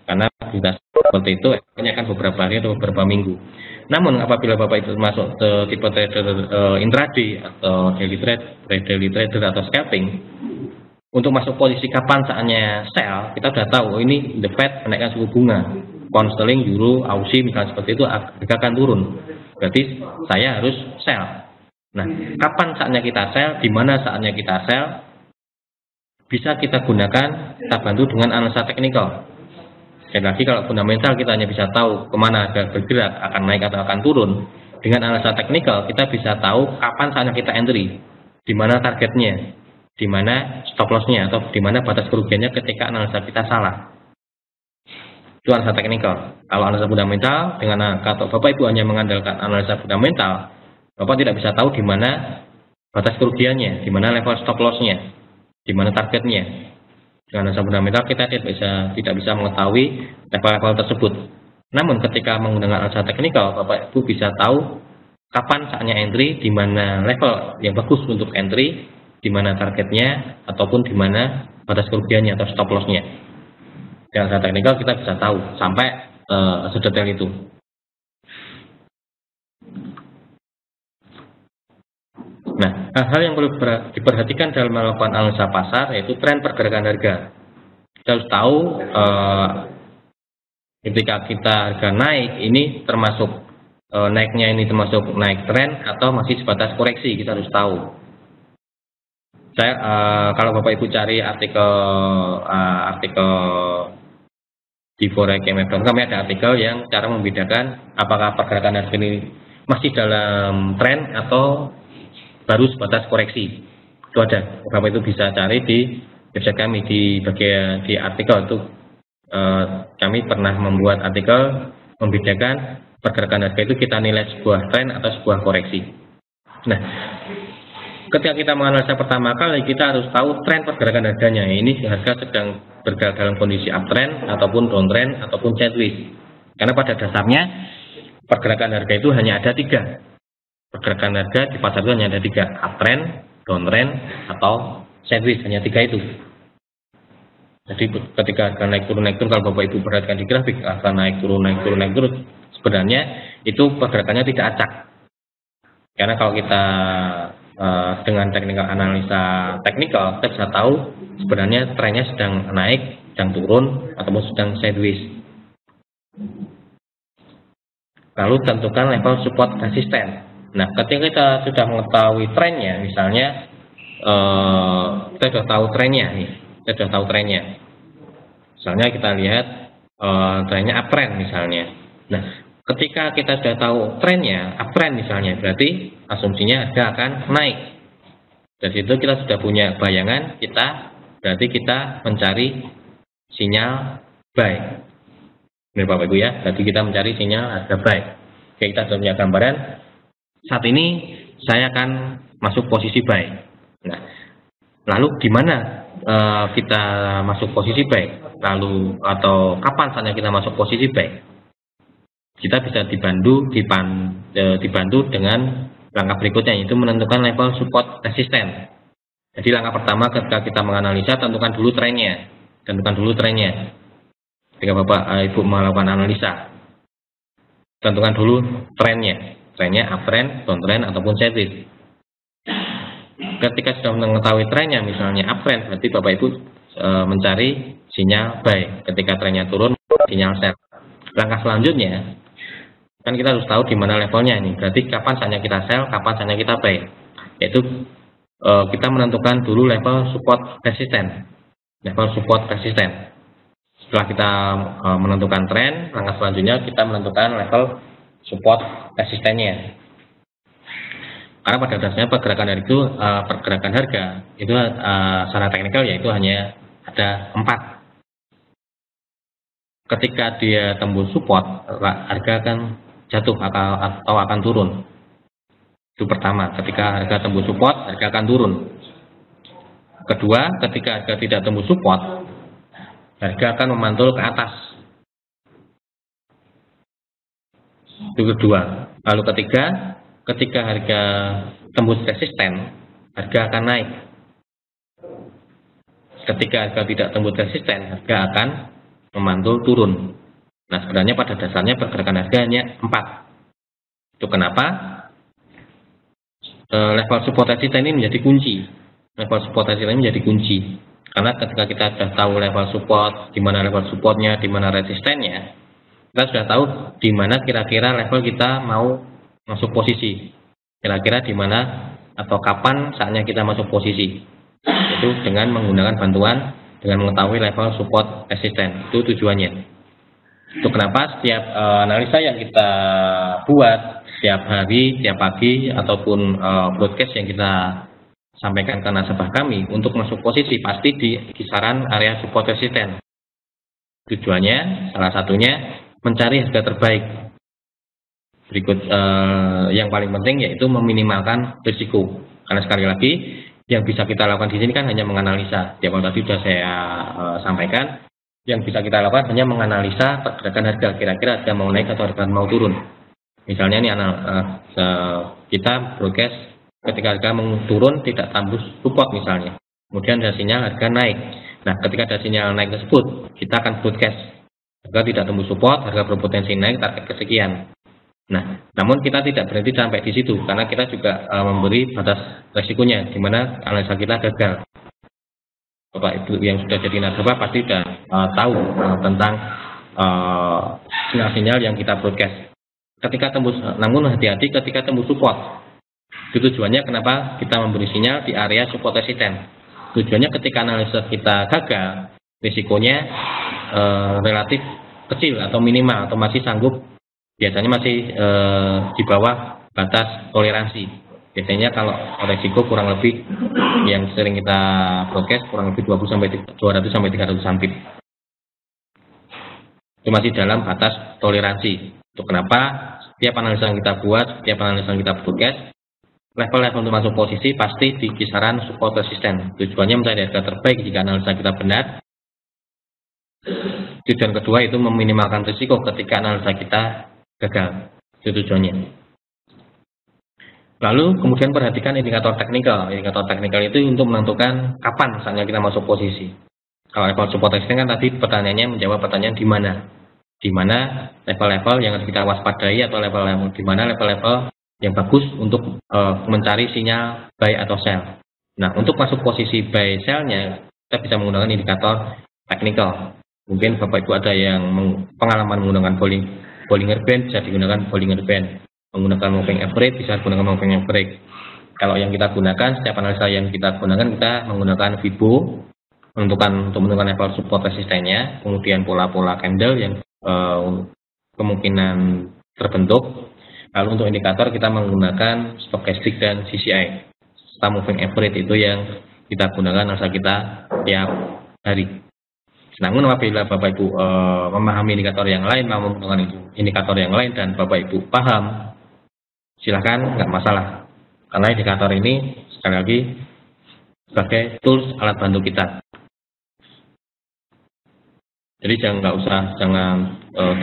karena bisa seperti itu, hanya akan beberapa hari atau beberapa minggu. Namun apabila Bapak Ibu masuk ke tipe trader intraday atau daily trader atau scalping, untuk masuk posisi kapan saatnya sell, kita sudah tahu, oh ini the Fed menaikkan suku bunga, pound sterling, euro, Aussie misalnya seperti itu harga akan turun. Berarti saya harus sell. Nah, kapan saatnya kita sell, di mana saatnya kita sell, bisa kita gunakan, kita bantu dengan analisa teknikal. Sekali lagi, kalau fundamental kita hanya bisa tahu kemana harga bergerak, akan naik atau akan turun. Dengan analisa teknikal, kita bisa tahu kapan saatnya kita entry, di mana targetnya, di mana stop loss-nya, atau di mana batas kerugiannya ketika analisa kita salah. Itu analisa teknikal. Kalau analisa fundamental, dengan kalau Bapak Ibu hanya mengandalkan analisa fundamental, Bapak tidak bisa tahu di mana batas kerugiannya, di mana level stop loss-nya, di mana targetnya. Dengan analisa fundamental kita tidak bisa mengetahui level-level tersebut. Namun ketika menggunakan analisa teknikal, Bapak Ibu bisa tahu kapan saatnya entry, di mana level yang bagus untuk entry, di mana targetnya, ataupun di mana batas kerugiannya atau stop loss-nya. Dengan analisa teknikal kita bisa tahu sampai sedetail itu. Nah, hal-hal yang perlu diperhatikan dalam melakukan analisa pasar yaitu tren pergerakan harga. Kita harus tahu ketika kita harga naik ini termasuk naiknya ini termasuk naik tren atau masih sebatas koreksi, kita harus tahu. Kalau Bapak Ibu cari artikel di forex.imf.com ada artikel yang cara membedakan apakah pergerakan harga ini masih dalam tren atau baru sebatas koreksi. Itu ada, Bapak itu bisa cari di website kami di bagian di artikel itu. Kami pernah membuat artikel membedakan pergerakan harga itu kita nilai sebuah tren atau sebuah koreksi. Nah, ketika kita menganalisa pertama kali, kita harus tahu tren pergerakan harganya. Ini harga sedang bergerak dalam kondisi uptrend ataupun downtrend ataupun sideways. Karena pada dasarnya pergerakan harga itu hanya ada 3. Pergerakan harga di pasar itu hanya ada 3, uptrend, downtrend, atau sideways, hanya 3 itu. Jadi ketika harga naik turun, kalau Bapak Ibu perhatikan di grafik, harga naik turun, sebenarnya itu pergerakannya tidak acak. Karena kalau kita dengan teknikal analisa teknikal, kita bisa tahu sebenarnya trennya sedang naik, sedang turun, ataupun sedang sideways. Lalu tentukan level support resisten. Nah, ketika kita sudah mengetahui trennya, misalnya kita sudah tahu trennya nih, Misalnya kita lihat trennya uptrend misalnya. Nah, ketika kita sudah tahu trennya uptrend misalnya, berarti asumsinya harga akan naik. Dari situ kita sudah punya bayangan, berarti kita mencari sinyal buy. Benar Bapak Ibu ya, berarti kita mencari sinyal harga buy. Oke, kita sudah punya gambaran. Saat ini saya akan masuk posisi buy. Nah, lalu gimana kita masuk posisi buy? Lalu atau kapan saatnya kita masuk posisi buy? Kita bisa dibantu dengan langkah berikutnya, yaitu menentukan level support resisten. Jadi langkah pertama ketika kita menganalisa, tentukan dulu trennya. Ketika Bapak Ibu melakukan analisa, tentukan dulu trennya uptrend, downtrend, ataupun sideways. Ketika sudah mengetahui trennya, misalnya uptrend, berarti Bapak Ibu mencari sinyal buy. Ketika trennya turun, sinyal sell. Langkah selanjutnya, kan kita harus tahu di mana levelnya ini. Berarti kapan saatnya kita sell, kapan saatnya kita buy. Yaitu kita menentukan dulu level support resisten. Setelah kita menentukan tren, langkah selanjutnya kita menentukan level support resistennya. Karena pada dasarnya pergerakan harga itu secara teknikal yaitu hanya ada 4. Ketika dia tembus support, harga akan jatuh atau akan turun. Itu pertama, ketika harga tembus support, harga akan turun. Kedua, ketika harga tidak tembus support, harga akan memantul ke atas. Itu kedua. Lalu ketiga, ketika harga tembus resisten, harga akan naik. Ketika harga tidak tembus resisten, harga akan memantul turun. Nah, sebenarnya pada dasarnya pergerakan harga hanya 4. Itu kenapa level support resisten ini menjadi kunci. Level support resisten ini menjadi kunci. Karena ketika kita sudah tahu level support, di mana level supportnya, di mana resistennya, kita sudah tahu di mana kira-kira level kita mau masuk posisi. Kira-kira di mana atau kapan saatnya kita masuk posisi. Itu dengan menggunakan bantuan, dengan mengetahui level support resisten. Itu tujuannya. Itu kenapa setiap analisa yang kita buat setiap hari, setiap pagi, ataupun broadcast yang kita sampaikan ke nasabah kami untuk masuk posisi pasti di kisaran area support resisten. Tujuannya salah satunya mencari harga terbaik. Berikut yang paling penting yaitu meminimalkan risiko. Karena sekali lagi yang bisa kita lakukan di sini kan hanya menganalisa. Yang tadi sudah saya sampaikan, yang bisa kita lakukan hanya menganalisa pergerakan harga. Kira-kira harga mau naik atau harga mau turun. Misalnya ini kita broadcast ketika harga mau turun tidak tembus support misalnya. Kemudian ada sinyal harga naik. Nah, ketika ada sinyal naik tersebut, kita akan broadcast. Harga tidak tembus support, harga berpotensi naik, target kesekian. Nah, namun kita tidak berhenti sampai di situ, karena kita juga memberi batas resikonya, di mana analisa kita gagal. Bapak Ibu yang sudah jadi nasabah pasti sudah tahu tentang sinyal-sinyal yang kita broadcast. Ketika tembus, namun hati-hati ketika tembus support. Itu tujuannya kenapa kita memberi sinyal di area support resisten. Tujuannya ketika analisa kita gagal, risikonya relatif kecil atau minimal atau masih sanggup. Biasanya masih di bawah batas toleransi. Biasanya kalau risiko kurang lebih yang sering kita broadcast kurang lebih 200 sampai 300 sampit. Itu masih dalam batas toleransi. Itu kenapa setiap analisa yang kita buat, setiap analisa yang kita broadcast, level-level untuk masuk posisi pasti di kisaran support resisten. Tujuannya mencari harga terbaik jika analisa kita benar. Tujuan kedua itu meminimalkan risiko ketika analisa kita gagal. Itu tujuannya. Lalu kemudian perhatikan indikator teknikal. Indikator teknikal itu untuk menentukan kapan saatnya kita masuk posisi. Kalau level support resisten kan tadi pertanyaannya menjawab pertanyaan di mana. Di mana level-level yang harus kita waspadai atau level-level di mana level-level yang bagus untuk mencari sinyal buy atau sell. Nah, untuk masuk posisi buy sell-nya kita bisa menggunakan indikator teknikal. Mungkin Bapak Ibu ada yang pengalaman menggunakan Bollinger Band, bisa digunakan Bollinger Band. Menggunakan moving average, bisa digunakan moving average. Kalau yang kita gunakan, setiap analisa yang kita gunakan, kita menggunakan Fibo untuk menentukan level support resistennya, kemudian pola-pola candle yang kemungkinan terbentuk. Lalu untuk indikator kita menggunakan stochastic dan CCI. Serta moving average itu yang kita gunakan analisa kita tiap hari. Namun apabila Bapak Ibu memahami indikator yang lain, mau menggunakan indikator yang lain dan Bapak Ibu paham, silakan, nggak masalah. Karena indikator ini sekali lagi sebagai tools alat bantu kita. Jadi jangan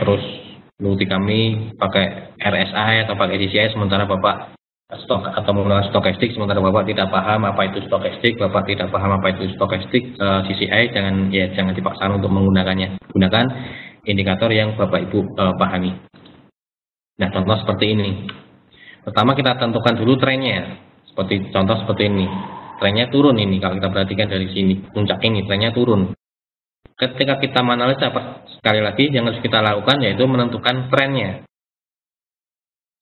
terus mengikuti kami pakai RSI atau pakai CCI sementara Bapak stok atau menggunakan stokastik sementara Bapak tidak paham apa itu stokastik, Bapak tidak paham apa itu stokastik, CCI jangan dipaksakan untuk menggunakannya. Gunakan indikator yang Bapak Ibu pahami. Nah, contoh seperti ini. Pertama kita tentukan dulu trennya. Contoh seperti ini. Trennya turun ini kalau kita perhatikan dari sini, puncak ini trennya turun. Ketika kita menganalisa, sekali lagi yang harus kita lakukan yaitu menentukan trennya.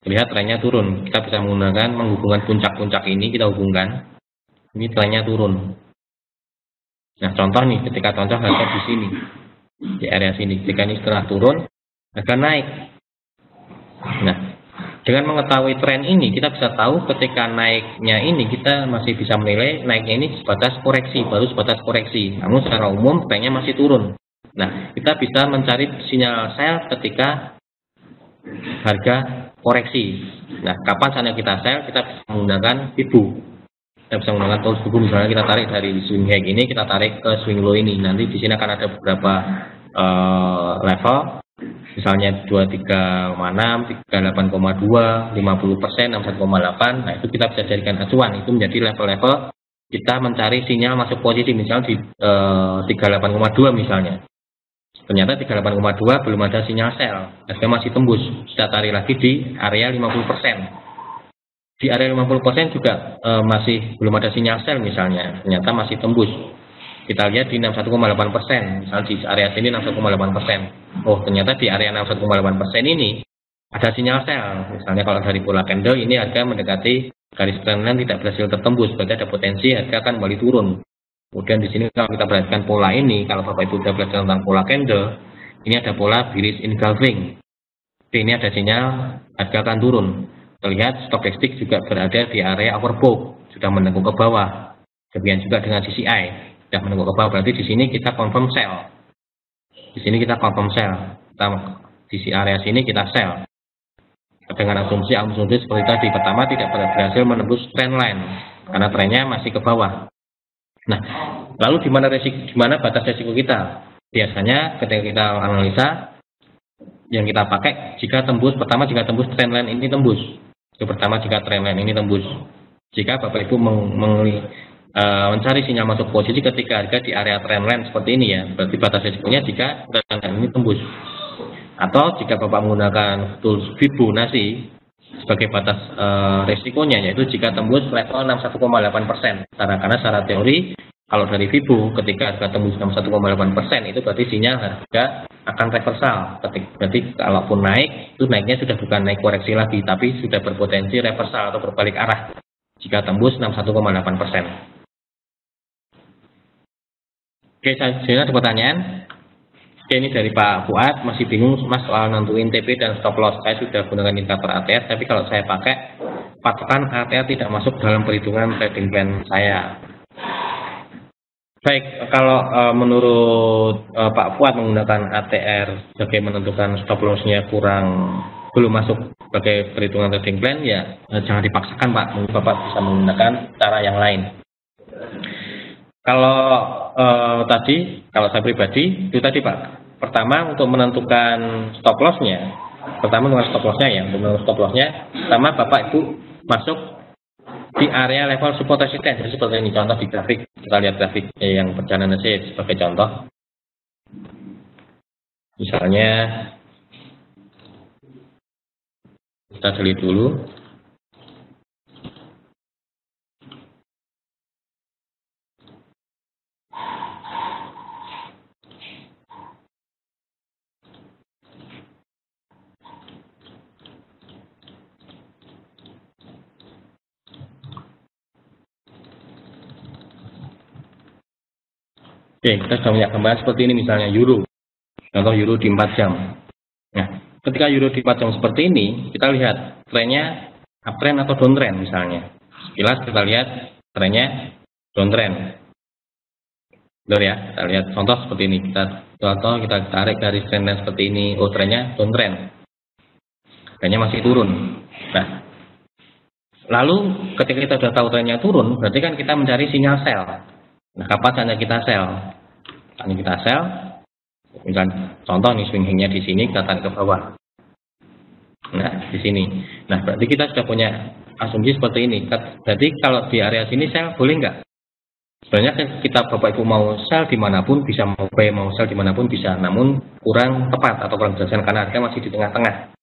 Lihat trennya turun, kita bisa menghubungkan puncak-puncak ini, kita hubungkan. Ini trennya turun. Nah, contoh nih, ketika contoh harga di sini, di area sini, ketika ini setelah turun, harga naik. Nah, dengan mengetahui tren ini, kita bisa tahu ketika naiknya ini, kita masih bisa menilai naiknya ini sebatas koreksi, baru sebatas koreksi. Namun secara umum trennya masih turun. Nah, kita bisa mencari sinyal sell ketika harga koreksi. Nah, kapan saatnya kita sell, kita bisa menggunakan Fibo. Kita bisa menggunakan tools Fibo, misalnya kita tarik dari swing high ini, kita tarik ke swing low ini. Nanti di sini akan ada beberapa level. Misalnya 23,6, 38,2, 50%, 61,8. Nah, itu kita bisa jadikan acuan. Itu menjadi level-level kita mencari sinyal masuk posisi, misalnya di 38,2 misalnya. Ternyata 38,2 belum ada sinyal sell, harga masih tembus. Kita tarik lagi di area 50%. Di area 50% juga masih belum ada sinyal sell misalnya, ternyata masih tembus. Kita lihat di 61,8%, misalnya di area sini 61,8%. Oh, ternyata di area 61,8% ini ada sinyal sell. Misalnya kalau dari pola candle ini harga mendekati garis trendline tidak berhasil tertembus, berarti ada potensi harga akan kembali turun. Kemudian di sini kalau kita perhatikan pola ini, kalau Bapak Ibu sudah belajar tentang pola candle, ini ada pola bearish engulfing. Oke, ini ada sinyal harga akan turun. Terlihat stokastik juga berada di area overbought, sudah menengok ke bawah. Demikian juga dengan CCI. Sudah menengok ke bawah, berarti di sini kita confirm sell. Di sini kita confirm sell. Di area sini kita sell. Dengan asumsi seperti tadi. Pertama, tidak berhasil menembus trendline karena trennya masih ke bawah. Nah, lalu di mana batas resiko kita? Biasanya ketika kita analisa, yang kita pakai jika tembus, pertama jika tembus trendline ini tembus. Itu pertama jika trendline ini tembus. Jika Bapak Ibu mencari sinyal masuk posisi ketika harga di area trendline seperti ini ya, berarti batas resikonya jika trendline ini tembus. Atau jika Bapak menggunakan tools Fibonacci sebagai batas resikonya, yaitu jika tembus level 61,8%. Karena secara teori, kalau dari Fibo ketika harga tembus 61,8% itu berarti sinyal harga akan reversal. Berarti kalaupun naik, itu naiknya sudah bukan naik koreksi lagi, tapi sudah berpotensi reversal atau berbalik arah jika tembus 61,8%. Oke, saya ada pertanyaan. Oke, ini dari Pak Fuad, masih bingung Mas soal nentuin TP dan stop loss. Saya sudah gunakan indikator ATR, tapi kalau saya pakai patokan ATR tidak masuk dalam perhitungan trading plan saya. Baik, kalau menurut Pak Fuad menggunakan ATR sebagai menentukan stop loss-nya belum masuk sebagai perhitungan trading plan, ya jangan dipaksakan Pak. Mungkin Bapak bisa menggunakan cara yang lain. Kalau kalau saya pribadi itu tadi Pak, pertama untuk menentukan stop loss-nya, pertama Bapak Ibu masuk di area level support resistance. Jadi seperti ini contoh di grafik, kita lihat grafik yang perjalanan SE sebagai contoh. Misalnya kita delete dulu. Oke, kita sudah punya gambaran seperti ini misalnya euro. Contoh euro di 4 jam. Nah, ketika euro di 4 jam seperti ini, kita lihat trennya uptrend atau downtrend misalnya. Sekilas kita lihat trennya downtrend. Betul ya, kita lihat contoh seperti ini. Kita tarik dari trendnya seperti ini. Oh, trennya downtrend. Trennya masih turun. Nah, lalu ketika kita sudah tahu trennya turun, berarti kan kita mencari sinyal sell. Nah, kapan saatnya kita sell? Saatnya kita sell, misalkan contoh nih swing hangnya di sini, kita tarik ke bawah. Nah, di sini. Nah, berarti kita sudah punya asumsi seperti ini. Berarti kalau di area sini sell boleh nggak? Sebenarnya kita Bapak Ibu mau sell dimanapun bisa, mau buy mau sell dimanapun bisa, namun kurang tepat atau kurang jelas karena harga masih di tengah-tengah.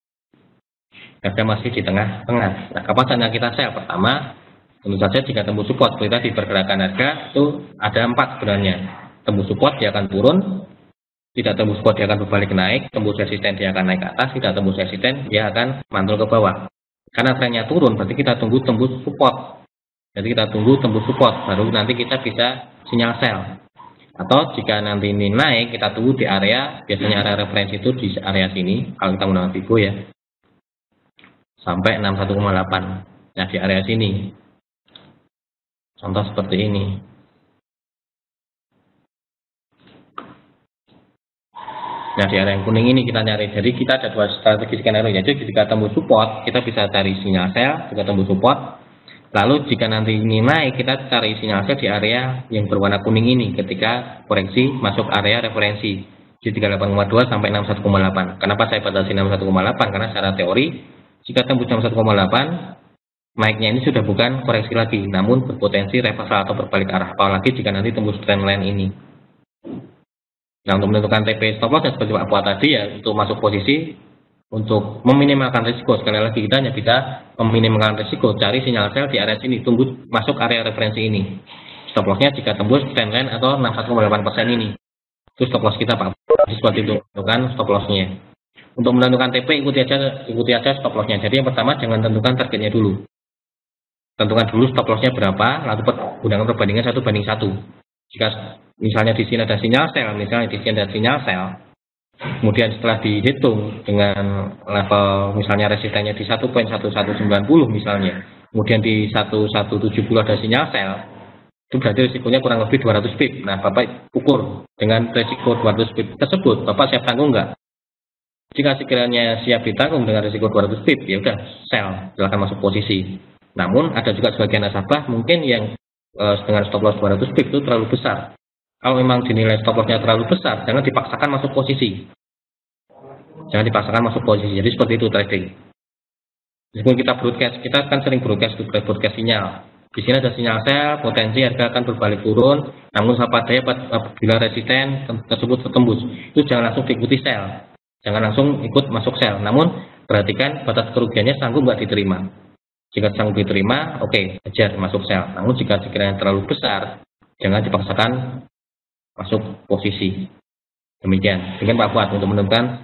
Harga masih di tengah-tengah. Nah, kapan saatnya kita sell? Pertama, tentu saja jika tembus support, kita di pergerakan harga itu ada 4 sebenarnya. Tembus support dia akan turun, tidak tembus support dia akan berbalik naik, tembus resisten dia akan naik ke atas, tidak tembus resisten dia akan mantul ke bawah. Karena trennya turun, berarti kita tunggu tembus support. Jadi kita tunggu tembus support, baru nanti kita bisa sinyal sell. Atau jika nanti ini naik, kita tunggu di area, biasanya area referensi itu di area sini, kalau kita menggunakan Fibo ya, sampai 61,8. Nah, di area sini. Contoh seperti ini. Nah, di area yang kuning ini kita nyari. Jadi kita ada 2 strategi skenario, yaitu jika tembus support, kita bisa cari sinyal sell, jika tembus support. Lalu jika nanti ini naik, kita cari sinyal sell di area yang berwarna kuning ini ketika koreksi masuk area referensi. di 38,2 sampai 61,8. Kenapa saya batasi 61,8? Karena secara teori jika tembus 61,8 naiknya ini sudah bukan koreksi lagi, namun berpotensi reversal atau berbalik arah, apalagi jika nanti tembus trendline ini. Nah, untuk menentukan TP stop loss seperti Pak Fuad tadi ya, untuk masuk posisi untuk meminimalkan risiko. Sekali lagi kita hanya bisa meminimalkan risiko, cari sinyal sell di area sini, tunggu masuk area referensi ini. Stop lossnya jika tembus trendline atau 61,8% ini. Itu stop loss kita Pak. Seperti itu, menentukan stop lossnya. Untuk menentukan TP ikuti aja stop lossnya. Jadi yang pertama jangan tentukan targetnya dulu. Tentukan dulu stop lossnya berapa, lalu gunakan perbandingan 1:1. Jika misalnya di sini ada sinyal sell, kemudian setelah dihitung dengan level misalnya resistennya di 1.1190 misalnya, kemudian di 1170 ada sinyal sell, itu berarti risikonya kurang lebih 200 pip. Nah, Bapak ukur dengan risiko 200 pip tersebut, Bapak siap tanggung nggak? Jika sekiranya siap ditanggung dengan risiko 200 pip, ya udah sell, silakan masuk posisi. Namun ada juga sebagian nasabah mungkin yang dengan stop loss 200 pip itu terlalu besar. Kalau memang dinilai stop lossnya terlalu besar, jangan dipaksakan masuk posisi. Jangan dipaksakan masuk posisi. Jadi seperti itu trading. Meskipun kita broadcast, kita kan sering broadcast sinyal. Di sini ada sinyal sell, potensi harga akan berbalik turun. Namun daya bila resisten tersebut tertembus, itu jangan langsung diikuti sell. Jangan langsung ikut masuk sell. Namun perhatikan batas kerugiannya sanggup nggak diterima. Jika sanggup diterima, oke, kejar masuk sell. Namun jika sekiranya terlalu besar, jangan dipaksakan masuk posisi. Demikian Pak Fuad untuk menentukan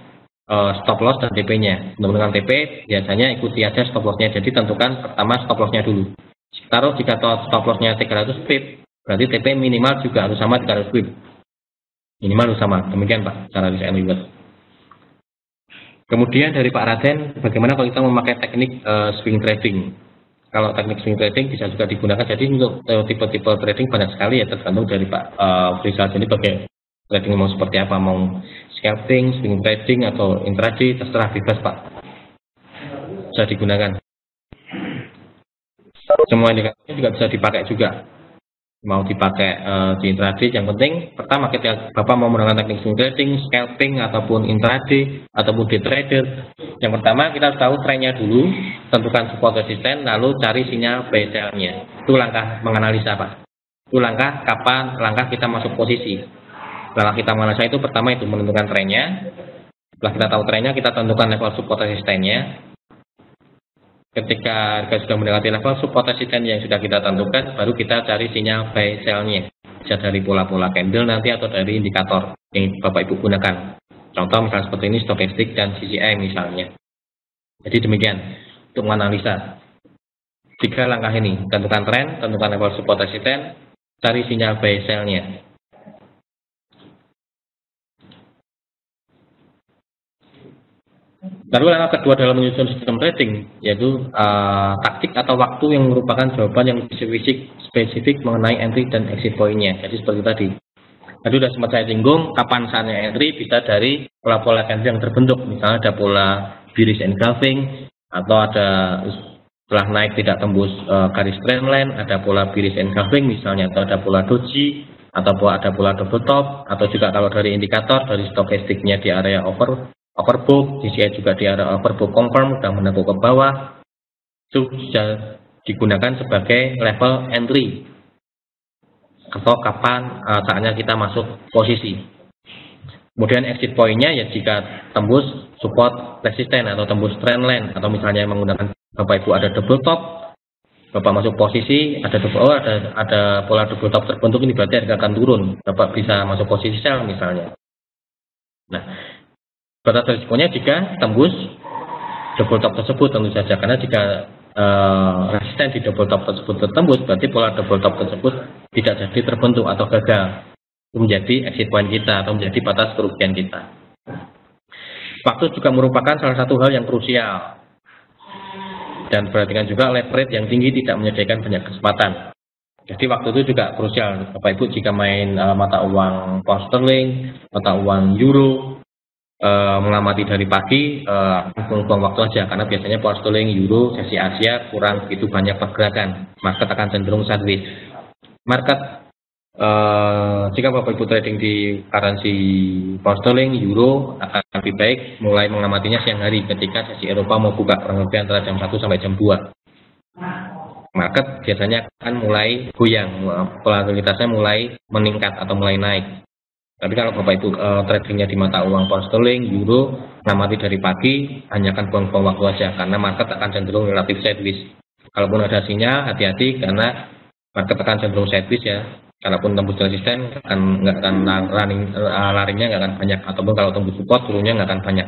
stop loss dan TP-nya. Untuk menentukan TP, biasanya ikuti aja stop loss-nya. Jadi tentukan pertama stop loss-nya dulu. Taruh jika stop loss-nya 300 pip, berarti TP minimal juga harus sama 300 pip. Minimal harus sama. Demikian Pak, cara risk and reward. Kemudian dari Pak Raden, bagaimana kalau kita memakai teknik swing trading? Kalau teknik swing trading bisa juga digunakan. Jadi untuk tipe-tipe trading banyak sekali ya, tergantung dari Pak Rizal ini pakai trading mau seperti apa, mau scalping, swing trading atau intraday, terserah bebas Pak. Bisa digunakan. Semua indikatornya juga bisa dipakai juga. Mau dipakai di intraday, yang penting pertama ketika Bapak mau menggunakan teknik swing trading, scalping ataupun intraday ataupun day trader, yang pertama kita harus tahu trennya dulu, tentukan support resisten, lalu cari sinyal buy sell-nya. Itu langkah menganalisa Pak. Itu langkah kita masuk posisi. Langkah kita menganalisa itu pertama itu menentukan trennya. Setelah kita tahu trennya, kita tentukan level support resistennya. Ketika harga sudah mendekati level support resisten yang sudah kita tentukan, baru kita cari sinyal buy sell-nya. Bisa dari pola-pola candle nanti atau dari indikator yang Bapak Ibu gunakan. Contoh misalnya seperti ini stokastik dan CCI misalnya. Jadi demikian untuk menganalisa. 3 langkah ini, tentukan tren, tentukan level support resisten, cari sinyal buy sell-nya. Lalu langkah kedua dalam menyusun sistem trading yaitu taktik atau waktu yang merupakan jawaban yang spesifik mengenai entry dan exit point-nya. Jadi seperti tadi. Tadi sudah sempat saya singgung kapan saatnya entry bisa dari pola-pola candle yang terbentuk. Misalnya ada pola bearish engulfing atau ada setelah naik tidak tembus garis trendline, ada pola bearish engulfing misalnya, atau ada pola doji atau ada pola double top, atau juga kalau dari indikator dari stokastiknya di area overbought, CCI juga di area overbought confirm sudah menekuk ke bawah, itu bisa digunakan sebagai level entry atau kapan saatnya kita masuk posisi. Kemudian exit point-nya ya jika tembus support resisten atau tembus trendline, atau misalnya menggunakan Bapak Ibu ada double top, Bapak masuk posisi ada pola double top terbentuk, ini berarti harga akan turun, Bapak bisa masuk posisi sell misalnya. Nah, batas risikonya jika tembus double top tersebut tentu saja, karena jika resisten di double top tersebut tertembus, berarti pola double top tersebut tidak jadi terbentuk atau gagal, menjadi exit point kita atau menjadi batas kerugian kita. Waktu juga merupakan salah satu hal yang krusial, dan perhatikan juga leverage yang tinggi tidak menyediakan banyak kesempatan. Jadi waktu itu juga krusial Bapak Ibu jika main mata uang pound sterling, mata uang euro, mengamati dari pagi buang waktu aja, karena biasanya pound sterling, euro, sesi Asia kurang begitu banyak pergerakan, market akan cenderung sideways. Market jika Bapak Ibu trading di currency pound sterling, euro, akan lebih baik mulai mengamatinya siang hari ketika sesi Eropa mau buka kurang lebih antara jam 1 sampai jam 2. Market biasanya akan mulai goyang, volatilitasnya mulai meningkat atau mulai naik. Tapi kalau Bapak Ibu tradingnya di mata uang pound sterling, euro, amati dari pagi, hanya akan buang-buang waktu aja karena market akan cenderung relatif sideways. Kalaupun ada sinyal, hati-hati karena market akan cenderung sideways ya. Kalaupun tembus resisten nggak akan larinya nggak akan banyak, ataupun kalau tembus support turunnya nggak akan banyak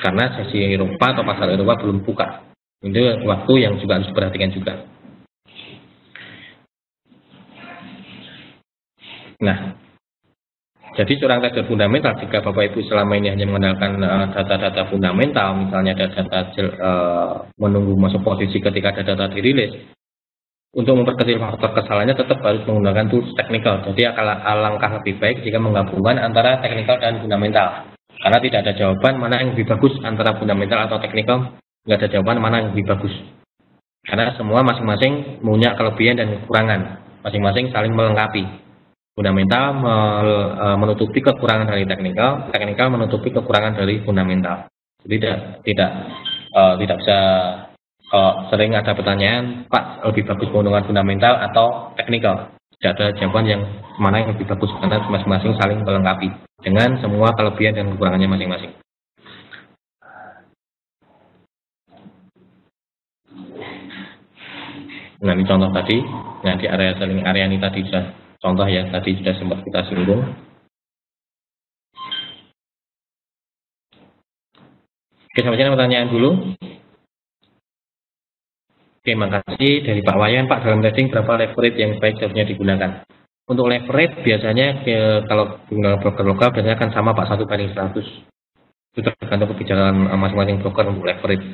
karena sesi Eropa atau pasar Eropa belum buka. Itu waktu yang juga harus diperhatikan juga. Nah, jadi seorang trader fundamental, jika Bapak Ibu selama ini hanya mengandalkan data-data fundamental, misalnya ada data menunggu masuk posisi ketika ada data dirilis, untuk memperkecil faktor kesalahannya tetap harus menggunakan tools teknikal. Jadi alangkah lebih baik jika menggabungkan antara teknikal dan fundamental. Karena tidak ada jawaban mana yang lebih bagus antara fundamental atau teknikal, nggak ada jawaban mana yang lebih bagus. Karena semua masing-masing punya kelebihan dan kekurangan, masing-masing saling melengkapi. Fundamental menutupi kekurangan dari teknikal, teknikal menutupi kekurangan dari fundamental. Jadi tidak bisa. Kalau sering ada pertanyaan, Pak, lebih bagus keuntungan fundamental atau teknikal? Tidak ada jawaban yang mana yang lebih bagus karena masing-masing saling melengkapi dengan semua kelebihan dan kekurangannya masing-masing. Nah, ini contoh tadi. Nah, di area selling area ini tadi sudah contoh ya, tadi sudah sempat kita singgung. Oke, sampai sini pertanyaan dulu. Oke, makasih dari Pak Wayan. Pak, dalam trading berapa leverage yang baik seharusnya digunakan? Untuk leverage biasanya kalau digunakan broker lokal biasanya akan sama Pak 1/100. Itu tergantung kebijakan masing-masing broker untuk leverage.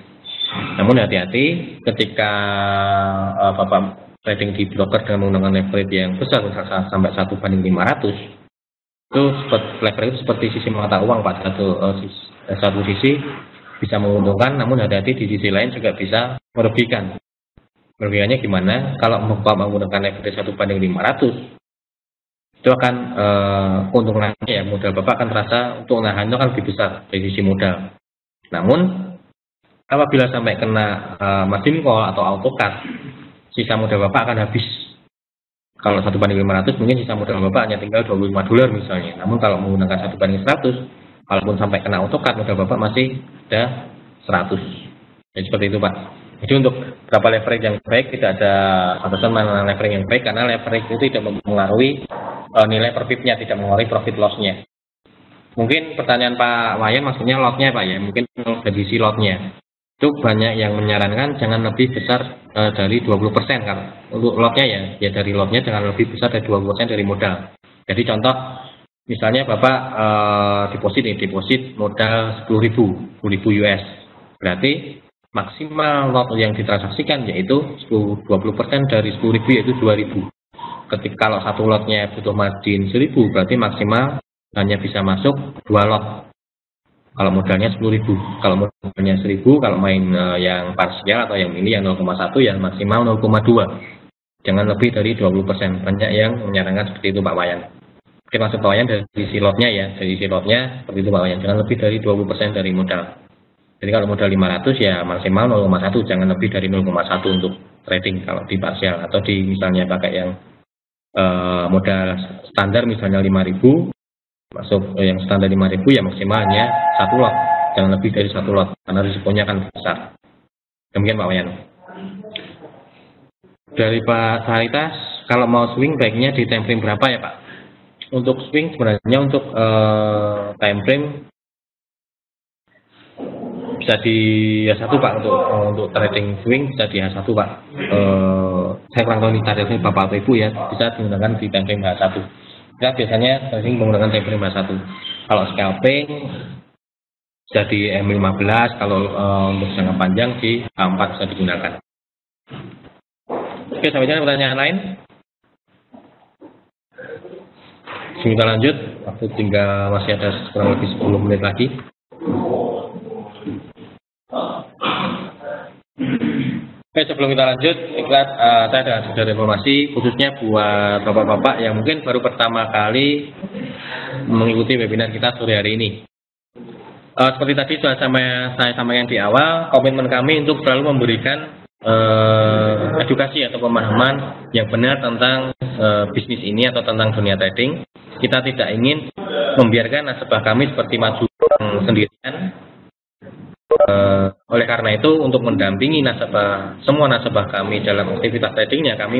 Namun hati-hati ketika Bapak trading di broker dengan menggunakan leverage yang besar, misalnya sampai 1/500, itu leverage itu seperti sisi mata uang Pak. Satu sisi bisa menguntungkan, namun hati-hati di sisi lain juga bisa merugikan. Merugikannya gimana? Kalau Bapak menggunakan leverage 1/500, itu akan keuntungannya ya, modal Bapak akan terasa untuk nahan itu akan lebih besar dari sisi modal. Namun apabila sampai kena margin call atau auto cut, sisa modal Bapak akan habis. Kalau 1/500 mungkin sisa modal Bapak hanya tinggal $25 misalnya. Namun kalau menggunakan 1/100, kalaupun sampai kena auto cut, modal Bapak masih ada 100. Jadi seperti itu Pak. Jadi untuk berapa leverage yang baik tidak ada batasan mana leverage yang baik, karena leverage itu tidak mempengaruhi nilai per pip-nya, tidak mempengaruhi profit loss-nya. Mungkin pertanyaan Pak Wayan maksudnya lot-nya Pak ya, mungkin dari sisi lot-nya. Itu banyak yang menyarankan jangan lebih besar dari 20% kan. Untuk lot-nya ya dari lot-nya jangan lebih besar dari 20% dari modal. Jadi contoh misalnya Bapak deposit modal 10.000 US. Berarti maksimal lot yang ditransaksikan yaitu 20% dari 10.000 yaitu 2.000. Ketika kalau satu lotnya butuh margin 1.000, berarti maksimal hanya bisa masuk 2 lot. Kalau modalnya 10.000, kalau modalnya 1.000, kalau main yang parsial atau yang ini yang 0,1 ya maksimal 0,2. Jangan lebih dari 20%. Banyak yang menyarankan seperti itu Pak Wayan. Oke, maksud Pak Wayan dari sisi lotnya ya, dari sisi lotnya seperti itu Pak Wayan. Jangan lebih dari 20% dari modal. Jadi kalau modal 500 ya maksimal 0,1, jangan lebih dari 0,1 untuk trading kalau di parsial, atau di misalnya pakai yang modal standar misalnya 5.000, masuk yang standar 5.000 ya maksimalnya 1 lot, jangan lebih dari 1 lot karena risikonya akan besar. Demikian Pak Wayan. Dari Pak Saritas, kalau mau swing baiknya di time frame berapa ya Pak? Untuk swing sebenarnya untuk time frame bisa di H1 Pak, untuk trading swing bisa di H1 Pak. Saya kurang tahu nih tarifnya Bapak atau Ibu ya, bisa digunakan di time frame H1. Kita biasanya trading menggunakan time frame H1. Kalau scalping bisa di M15, kalau untuk jangka panjang di H4 bisa digunakan. Oke, sampai jumpa pertanyaan lain. Kita lanjut, waktu tinggal masih ada kurang lebih 10 menit lagi. Oke, Oke, sebelum kita lanjut, saya ada sedikit informasi khususnya buat bapak-bapak yang mungkin baru pertama kali mengikuti webinar kita sore hari ini. Seperti tadi sudah saya sampaikan di awal, komitmen kami untuk selalu memberikan edukasi atau pemahaman yang benar tentang bisnis ini atau tentang dunia trading. Kita tidak ingin membiarkan nasabah kami seperti maju sendirian. Oleh karena itu, untuk mendampingi semua nasabah kami dalam aktivitas tradingnya, kami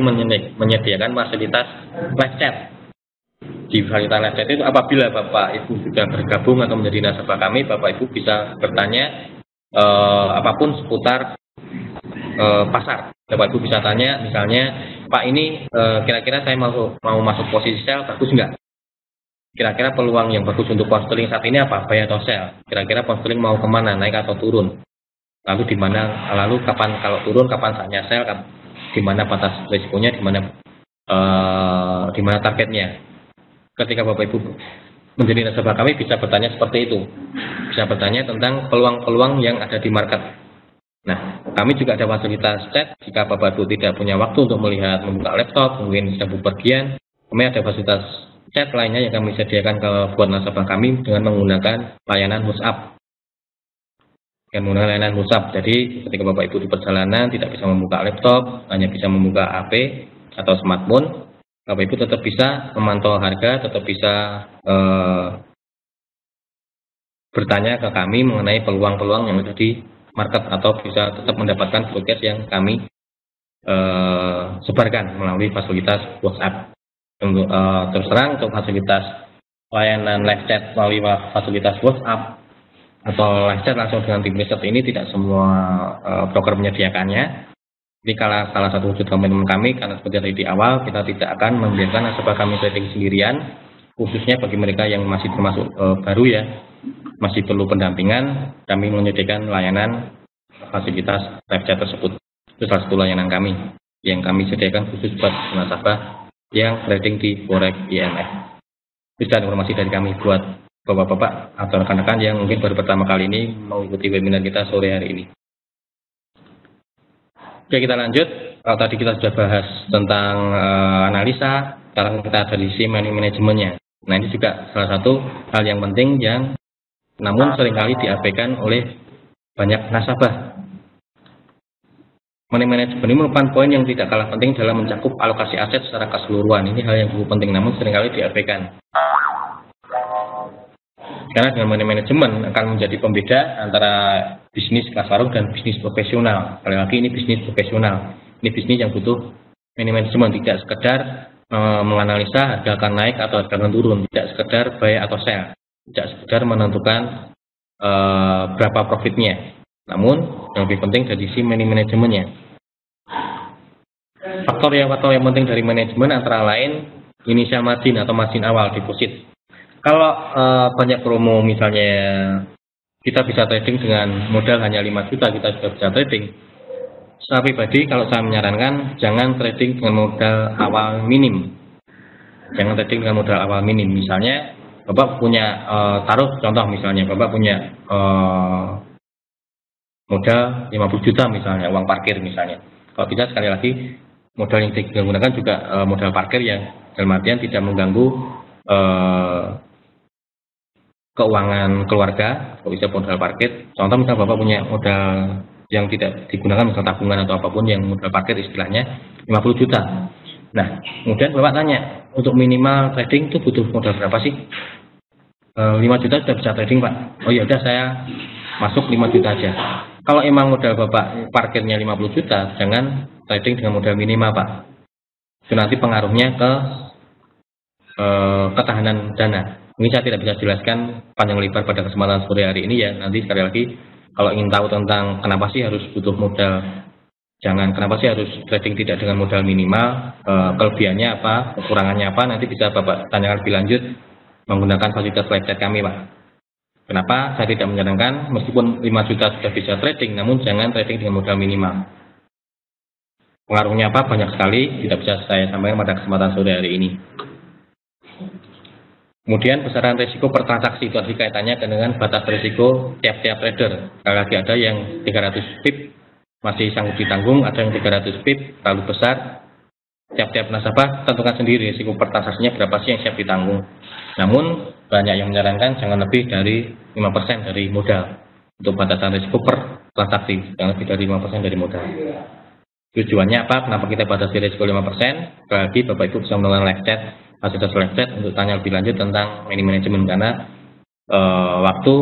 menyediakan fasilitas live chat. Di fasilitas live chat itu apabila Bapak Ibu sudah bergabung atau menjadi nasabah kami, Bapak Ibu bisa bertanya apapun seputar pasar. Bapak Ibu bisa tanya, misalnya, Pak ini kira-kira saya mau masuk posisi sell, bagus nggak? Kira-kira peluang yang bagus untuk pound sterling saat ini apa? Buy atau sell? Kira-kira pound sterling mau kemana? Naik atau turun? Lalu di mana? Lalu kapan kalau turun? Kapan saatnya sell? Di mana batas risikonya? Di mana targetnya? Ketika Bapak Ibu menjadi nasabah kami bisa bertanya seperti itu. Bisa bertanya tentang peluang-peluang yang ada di market. Nah, kami juga ada fasilitas chat. Jika Bapak Ibu tidak punya waktu untuk membuka laptop, mungkin sedang bepergian, kami ada fasilitas chat lainnya yang kami sediakan buat nasabah kami dengan menggunakan layanan WhatsApp. Jadi ketika Bapak Ibu di perjalanan tidak bisa membuka laptop, hanya bisa membuka HP atau smartphone, Bapak Ibu tetap bisa memantau harga, tetap bisa bertanya ke kami mengenai peluang-peluang yang ada di market, atau bisa tetap mendapatkan forecast yang kami sebarkan melalui fasilitas WhatsApp. Terus terang untuk fasilitas layanan live chat melalui fasilitas WhatsApp atau live chat langsung dengan tim riset ini tidak semua broker menyediakannya. Jadi salah satu wujud komitmen kami, karena seperti tadi di awal, kita tidak akan membiarkan nasabah kami trading sendirian, khususnya bagi mereka yang masih termasuk baru ya, masih perlu pendampingan. Kami menyediakan layanan fasilitas live chat tersebut. Itu salah satu layanan kami yang kami sediakan khusus buat nasabah yang trading di Forex IMF. Itu informasi dari kami buat bapak-bapak atau rekan-rekan yang mungkin baru pertama kali ini mengikuti webinar kita sore hari ini. Oke, kita lanjut. Kalau tadi kita sudah bahas tentang analisa, sekarang kita ada di sisi money manajemennya. Nah, ini juga salah satu hal yang penting yang namun seringkali diabaikan oleh banyak nasabah. Money management ini merupakan poin yang tidak kalah penting dalam mencakup alokasi aset secara keseluruhan. Ini hal yang cukup penting, namun seringkali diabaikan. Karena dengan money management akan menjadi pembeda antara bisnis kelas warung dan bisnis profesional. Sekali lagi, ini bisnis profesional. Ini bisnis yang butuh money management, tidak sekedar menganalisa harga akan naik atau harga akan turun, tidak sekedar buy atau sell, tidak sekedar menentukan berapa profitnya. Namun yang lebih penting dari sisi money manajemennya. Faktor yang penting dari manajemen antara lain initial margin atau margin awal deposit. Kalau banyak promo, misalnya kita bisa trading dengan modal hanya 5 juta, kita sudah bisa trading. Secara pribadi, kalau saya menyarankan, jangan trading dengan modal awal minim. Jangan trading dengan modal awal minim. Misalnya, Bapak punya taruh contoh misalnya, Bapak punya modal 50 juta misalnya, uang parkir misalnya. Kalau bisa, sekali lagi, modal yang digunakan juga modal parkir yang dalam artian tidak mengganggu keuangan keluarga. Kalau bisa modal parkir, contoh misalnya Bapak punya modal yang tidak digunakan, misal tabungan atau apapun yang modal parkir istilahnya 50 juta. Nah, kemudian Bapak tanya, untuk minimal trading itu butuh modal berapa sih? 5 juta sudah bisa trading, Pak. Oh ya udah, saya masuk 5 juta aja. Kalau emang modal Bapak parkirnya 50 juta, jangan trading dengan modal minimal, Pak. Itu nanti pengaruhnya ke ketahanan dana. Ini saya tidak bisa jelaskan panjang lebar pada kesempatan sore hari ini ya. Nanti sekali lagi, kalau ingin tahu tentang kenapa sih harus butuh modal, kenapa sih harus trading tidak dengan modal minimal, kelebihannya apa, kekurangannya apa, nanti bisa Bapak tanyakan lebih lanjut menggunakan fasilitas live chat kami, Pak. Kenapa saya tidak menyarankan meskipun 5 juta sudah bisa trading, namun jangan trading dengan modal minimal. Pengaruhnya apa? Banyak sekali, tidak bisa saya sampaikan pada kesempatan sore hari ini. Kemudian besaran risiko per transaksi itu kaitannya dengan batas risiko tiap-tiap trader. Sekali lagi, ada yang 300 pip, masih sanggup ditanggung, ada yang 300 pip terlalu besar. Tiap-tiap nasabah tentukan sendiri risiko per transaksinya berapa sih yang siap ditanggung. Namun banyak yang menyarankan jangan lebih dari 5% dari modal untuk batasan risiko per transaksi, jangan lebih dari 5% dari modal. Tujuannya apa? Kenapa kita batasi risiko 5%? Bagi Bapak Ibu bisa melakukan live chat, fasilitas live chat untuk tanya lebih lanjut tentang money management, karena waktu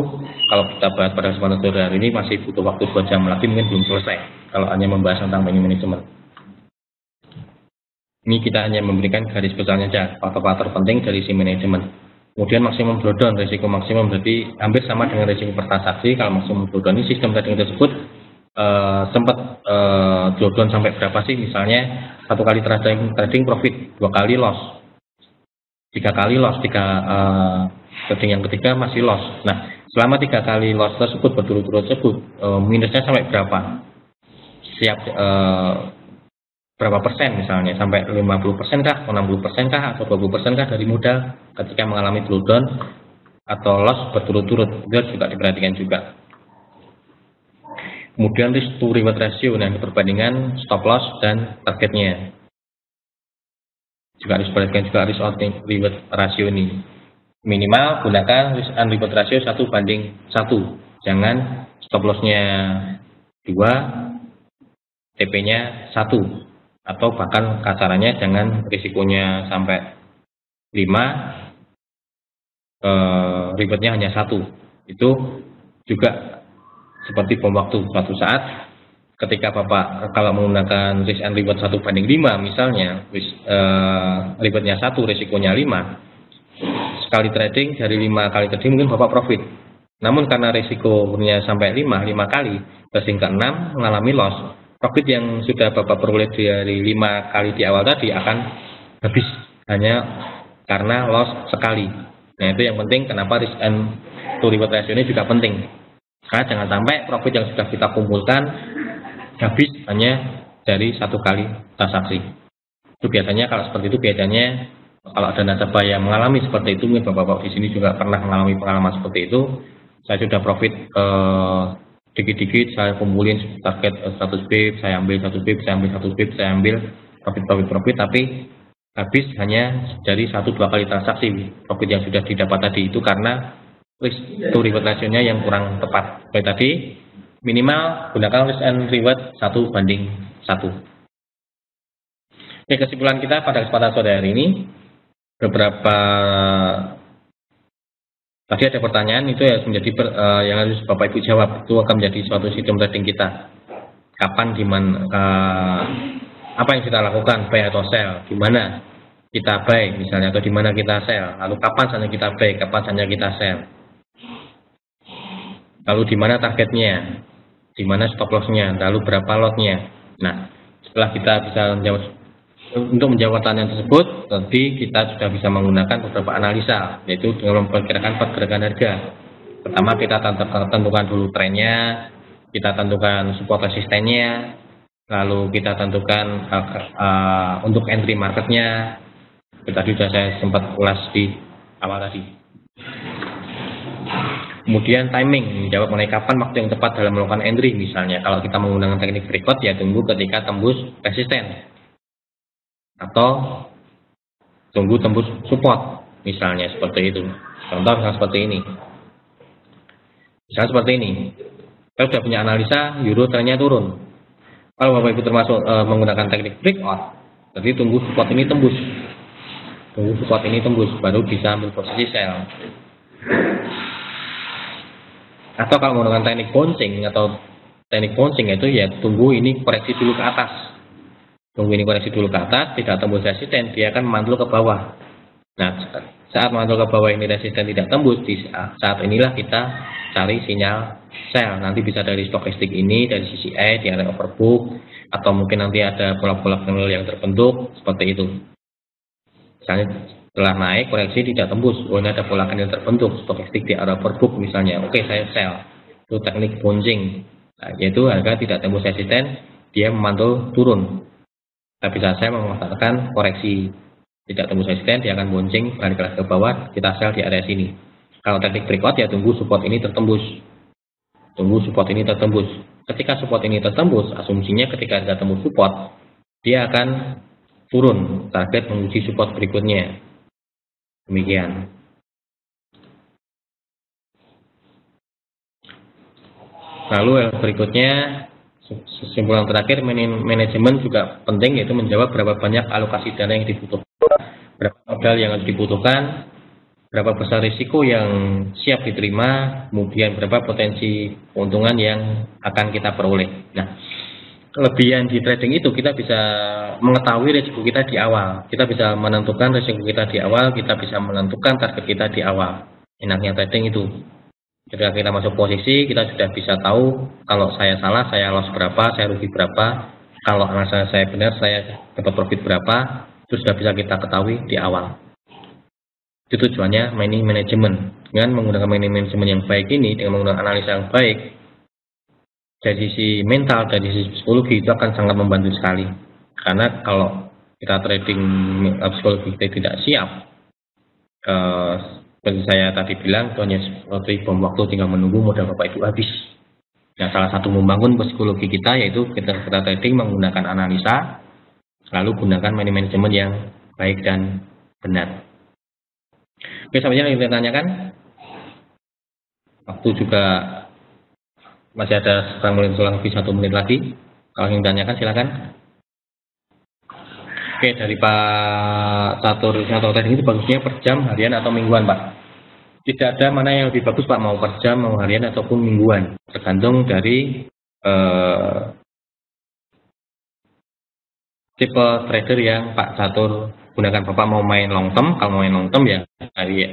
kalau kita bahas pada kesempatan sore hari ini masih butuh waktu 2 jam lagi, mungkin belum selesai kalau hanya membahas tentang money management. Ini kita hanya memberikan garis besarnya saja, faktor-faktor penting dari si manajemen. Kemudian maksimum drawdown, risiko maksimum berarti hampir sama dengan risiko per transaksi. Kalau maksimum drawdown ini sistem trading tersebut sempat drawdown sampai berapa sih? Misalnya 1 kali trading profit, 2 kali loss, 3 kali loss, trading yang ketiga masih loss. Nah, selama 3 kali loss tersebut berturut-turut tersebut minusnya sampai berapa? Berapa persen misalnya, sampai 50% kah, 60% kah, atau 20% kah dari modal ketika mengalami drawdown atau loss berturut-turut, itu juga diperhatikan juga. Kemudian risk to reward ratio, nah perbandingan stop loss dan targetnya juga harus diperhatikan juga. Risk to reward ratio ini minimal gunakan risk and reward ratio 1:1, jangan stop lossnya 2, TP-nya 1, atau bahkan kasarannya jangan risikonya sampai 5, rewardnya hanya 1. Itu juga seperti bom waktu. Suatu saat ketika Bapak kalau menggunakan risk and reward 1:5 misalnya, rewardnya 1, risikonya 5, sekali trading dari 5 kali trading mungkin Bapak profit. Namun karena risikonya sampai 5 kali, trading ke-6 mengalami loss, profit yang sudah Bapak peroleh dari 5 kali di awal tadi akan habis hanya karena loss sekali. Nah, itu yang penting, kenapa risk and to reward ratio ini juga penting. Karena jangan sampai profit yang sudah kita kumpulkan habis hanya dari 1 kali transaksi. Itu biasanya kalau seperti itu, biasanya kalau ada nasabah yang mengalami seperti itu, mungkin Bapak-Bapak di sini juga pernah mengalami pengalaman seperti itu. Saya sudah profit dikit-dikit, saya kumpulin target 100 pip, saya ambil 1 pip, saya ambil 1 pip, saya ambil profit, tapi habis hanya dari 1-2 kali transaksi profit yang sudah didapat tadi. Itu karena risk to reward ratio-nya yang kurang tepat. Seperti tadi, minimal gunakan risk and reward 1:1. Oke, kesimpulan kita pada kesempatan sore hari ini, beberapa tadi ada pertanyaan, itu harus menjadi yang harus Bapak Ibu jawab. Itu akan menjadi suatu sistem trading kita. Kapan, dimana, apa yang kita lakukan, buy atau sell, di mana kita buy misalnya, atau di mana kita sell. Lalu kapan saja kita buy, kapan saja kita sell. Lalu di mana targetnya, di mana stop loss-nya, lalu berapa lot-nya. Nah, setelah kita bisa menjawab, untuk menjawab pertanyaan tersebut, nanti kita sudah bisa menggunakan beberapa analisa, yaitu dengan memperkirakan pergerakan harga. Pertama, kita tentukan dulu trennya, kita tentukan support resistennya, lalu kita tentukan untuk entry marketnya. Tadi sudah saya sempat ulas di awal tadi. Kemudian timing, menjawab mengenai kapan waktu yang tepat dalam melakukan entry. Misalnya kalau kita menggunakan teknik breakout, ya tunggu ketika tembus resisten, atau tunggu tembus support, misalnya seperti itu. Contoh misalnya seperti ini. Misalnya seperti ini. Kita sudah punya analisa euro trennya turun. Kalau Bapak Ibu termasuk menggunakan teknik breakout, jadi tunggu support ini tembus. Tunggu support ini tembus, baru bisa ambil posisi sell. Atau kalau menggunakan teknik bouncing, atau teknik bouncing itu ya tunggu ini koreksi dulu ke atas. Tunggu ini koreksi dulu ke atas, tidak tembus resisten, dia akan memantul ke bawah. Nah, saat memantul ke bawah ini resisten tidak tembus, di saat inilah kita cari sinyal sell. Nanti bisa dari stokastik ini, dari sisi E, di area overbook, atau mungkin nanti ada pola-pola candle yang terbentuk, seperti itu. Misalnya setelah naik, koreksi tidak tembus, oh ini ada pola candle terbentuk, stokastik di area overbook misalnya, oke saya sell. Itu teknik bouncing, nah, yaitu harga tidak tembus resisten, dia memantul turun. Tapi saya memanfaatkan koreksi tidak tembus resisten, dia akan bouncing balik lagi ke bawah, kita sell di area sini. Kalau teknik breakout ya tunggu support ini tertembus, tunggu support ini tertembus, ketika support ini tertembus, asumsinya ketika harga tembus support, dia akan turun target menguji support berikutnya. Demikian. Lalu yang berikutnya, kesimpulan terakhir, manajemen juga penting, yaitu menjawab berapa banyak alokasi dana yang dibutuhkan, berapa modal yang harus dibutuhkan, berapa besar risiko yang siap diterima, kemudian berapa potensi keuntungan yang akan kita peroleh. Nah, kelebihan di trading itu kita bisa mengetahui risiko kita di awal, kita bisa menentukan risiko kita di awal, kita bisa menentukan target kita di awal. Enaknya trading itu, ketika kita masuk posisi, kita sudah bisa tahu kalau saya salah, saya loss berapa, saya rugi berapa, kalau analisa saya benar, saya dapat profit berapa, itu sudah bisa kita ketahui di awal. Itu tujuannya money management. Dengan menggunakan money management yang baik ini, dengan menggunakan analisa yang baik, dari sisi mental, dari sisi psikologi, itu akan sangat membantu sekali. Karena kalau kita trading psikologi kita tidak siap, seperti saya tadi bilang, itu hanya seperti bom waktu, tinggal menunggu modal Bapak Ibu habis. Nah, salah satu membangun psikologi kita yaitu kita trading menggunakan analisa, lalu gunakan money management yang baik dan benar. Oke, sampai yang ditanyakan. Waktu juga masih ada kurang lebih 1 menit lagi. Kalau ingin ditanyakan silakan. Oke, dari Pak Catur atau trading itu bagusnya per jam, harian atau mingguan, Pak? Tidak ada mana yang lebih bagus, Pak, mau per jam, mau harian ataupun mingguan. Tergantung dari tipe trader yang Pak Catur gunakan. Bapak mau main long term, kalau mau main long term ya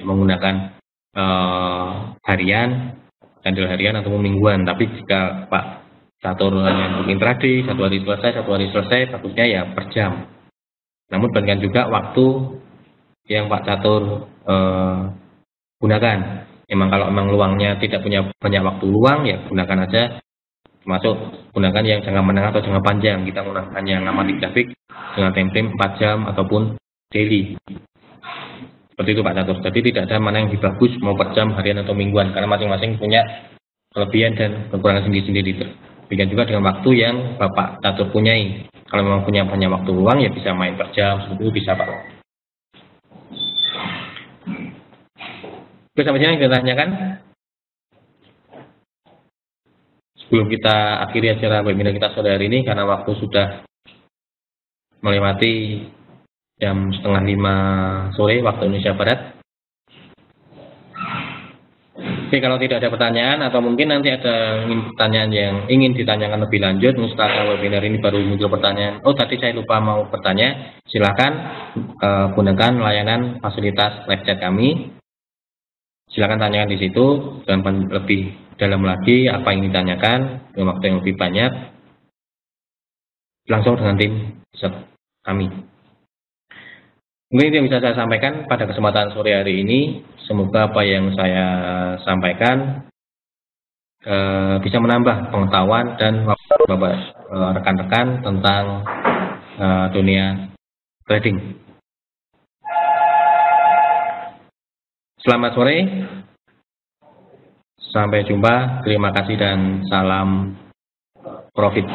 menggunakan harian, candle harian ataupun mingguan. Tapi jika Pak Catur hanya untuk intraday, 1 hari selesai, bagusnya ya per jam. Namun bandingkan juga waktu yang Pak Catur gunakan. Kalau luangnya tidak punya banyak waktu luang, ya gunakan aja, termasuk gunakan yang jangka menengah atau jangka panjang. Kita menggunakan yang amati grafik dengan time frame 4 jam ataupun daily. Seperti itu Pak Catur. Jadi tidak ada mana yang lebih bagus mau per jam, harian atau mingguan, karena masing-masing punya kelebihan dan kekurangan sendiri-sendiri. Demikian juga dengan waktu yang Bapak Catur punyai. Kalau memang punya banyak waktu luang ya bisa main per jam, seperti itu bisa Pak. Oke, sampai sini yang kita tanyakan. Sebelum kita akhiri acara webinar kita sore hari ini, karena waktu sudah melewati jam 4:30 sore waktu Indonesia Barat. Oke, kalau tidak ada pertanyaan atau mungkin nanti ada pertanyaan yang ingin ditanyakan lebih lanjut, setelah webinar ini baru muncul pertanyaan, oh tadi saya lupa mau bertanya, silakan gunakan layanan fasilitas live chat kami. Silakan tanyakan di situ dan lebih dalam lagi apa yang ditanyakan dengan waktu yang lebih banyak, langsung dengan tim kami. Mungkin itu yang bisa saya sampaikan pada kesempatan sore hari ini. Semoga apa yang saya sampaikan bisa menambah pengetahuan dan rekan-rekan tentang dunia trading. Selamat sore, sampai jumpa, terima kasih dan salam profit.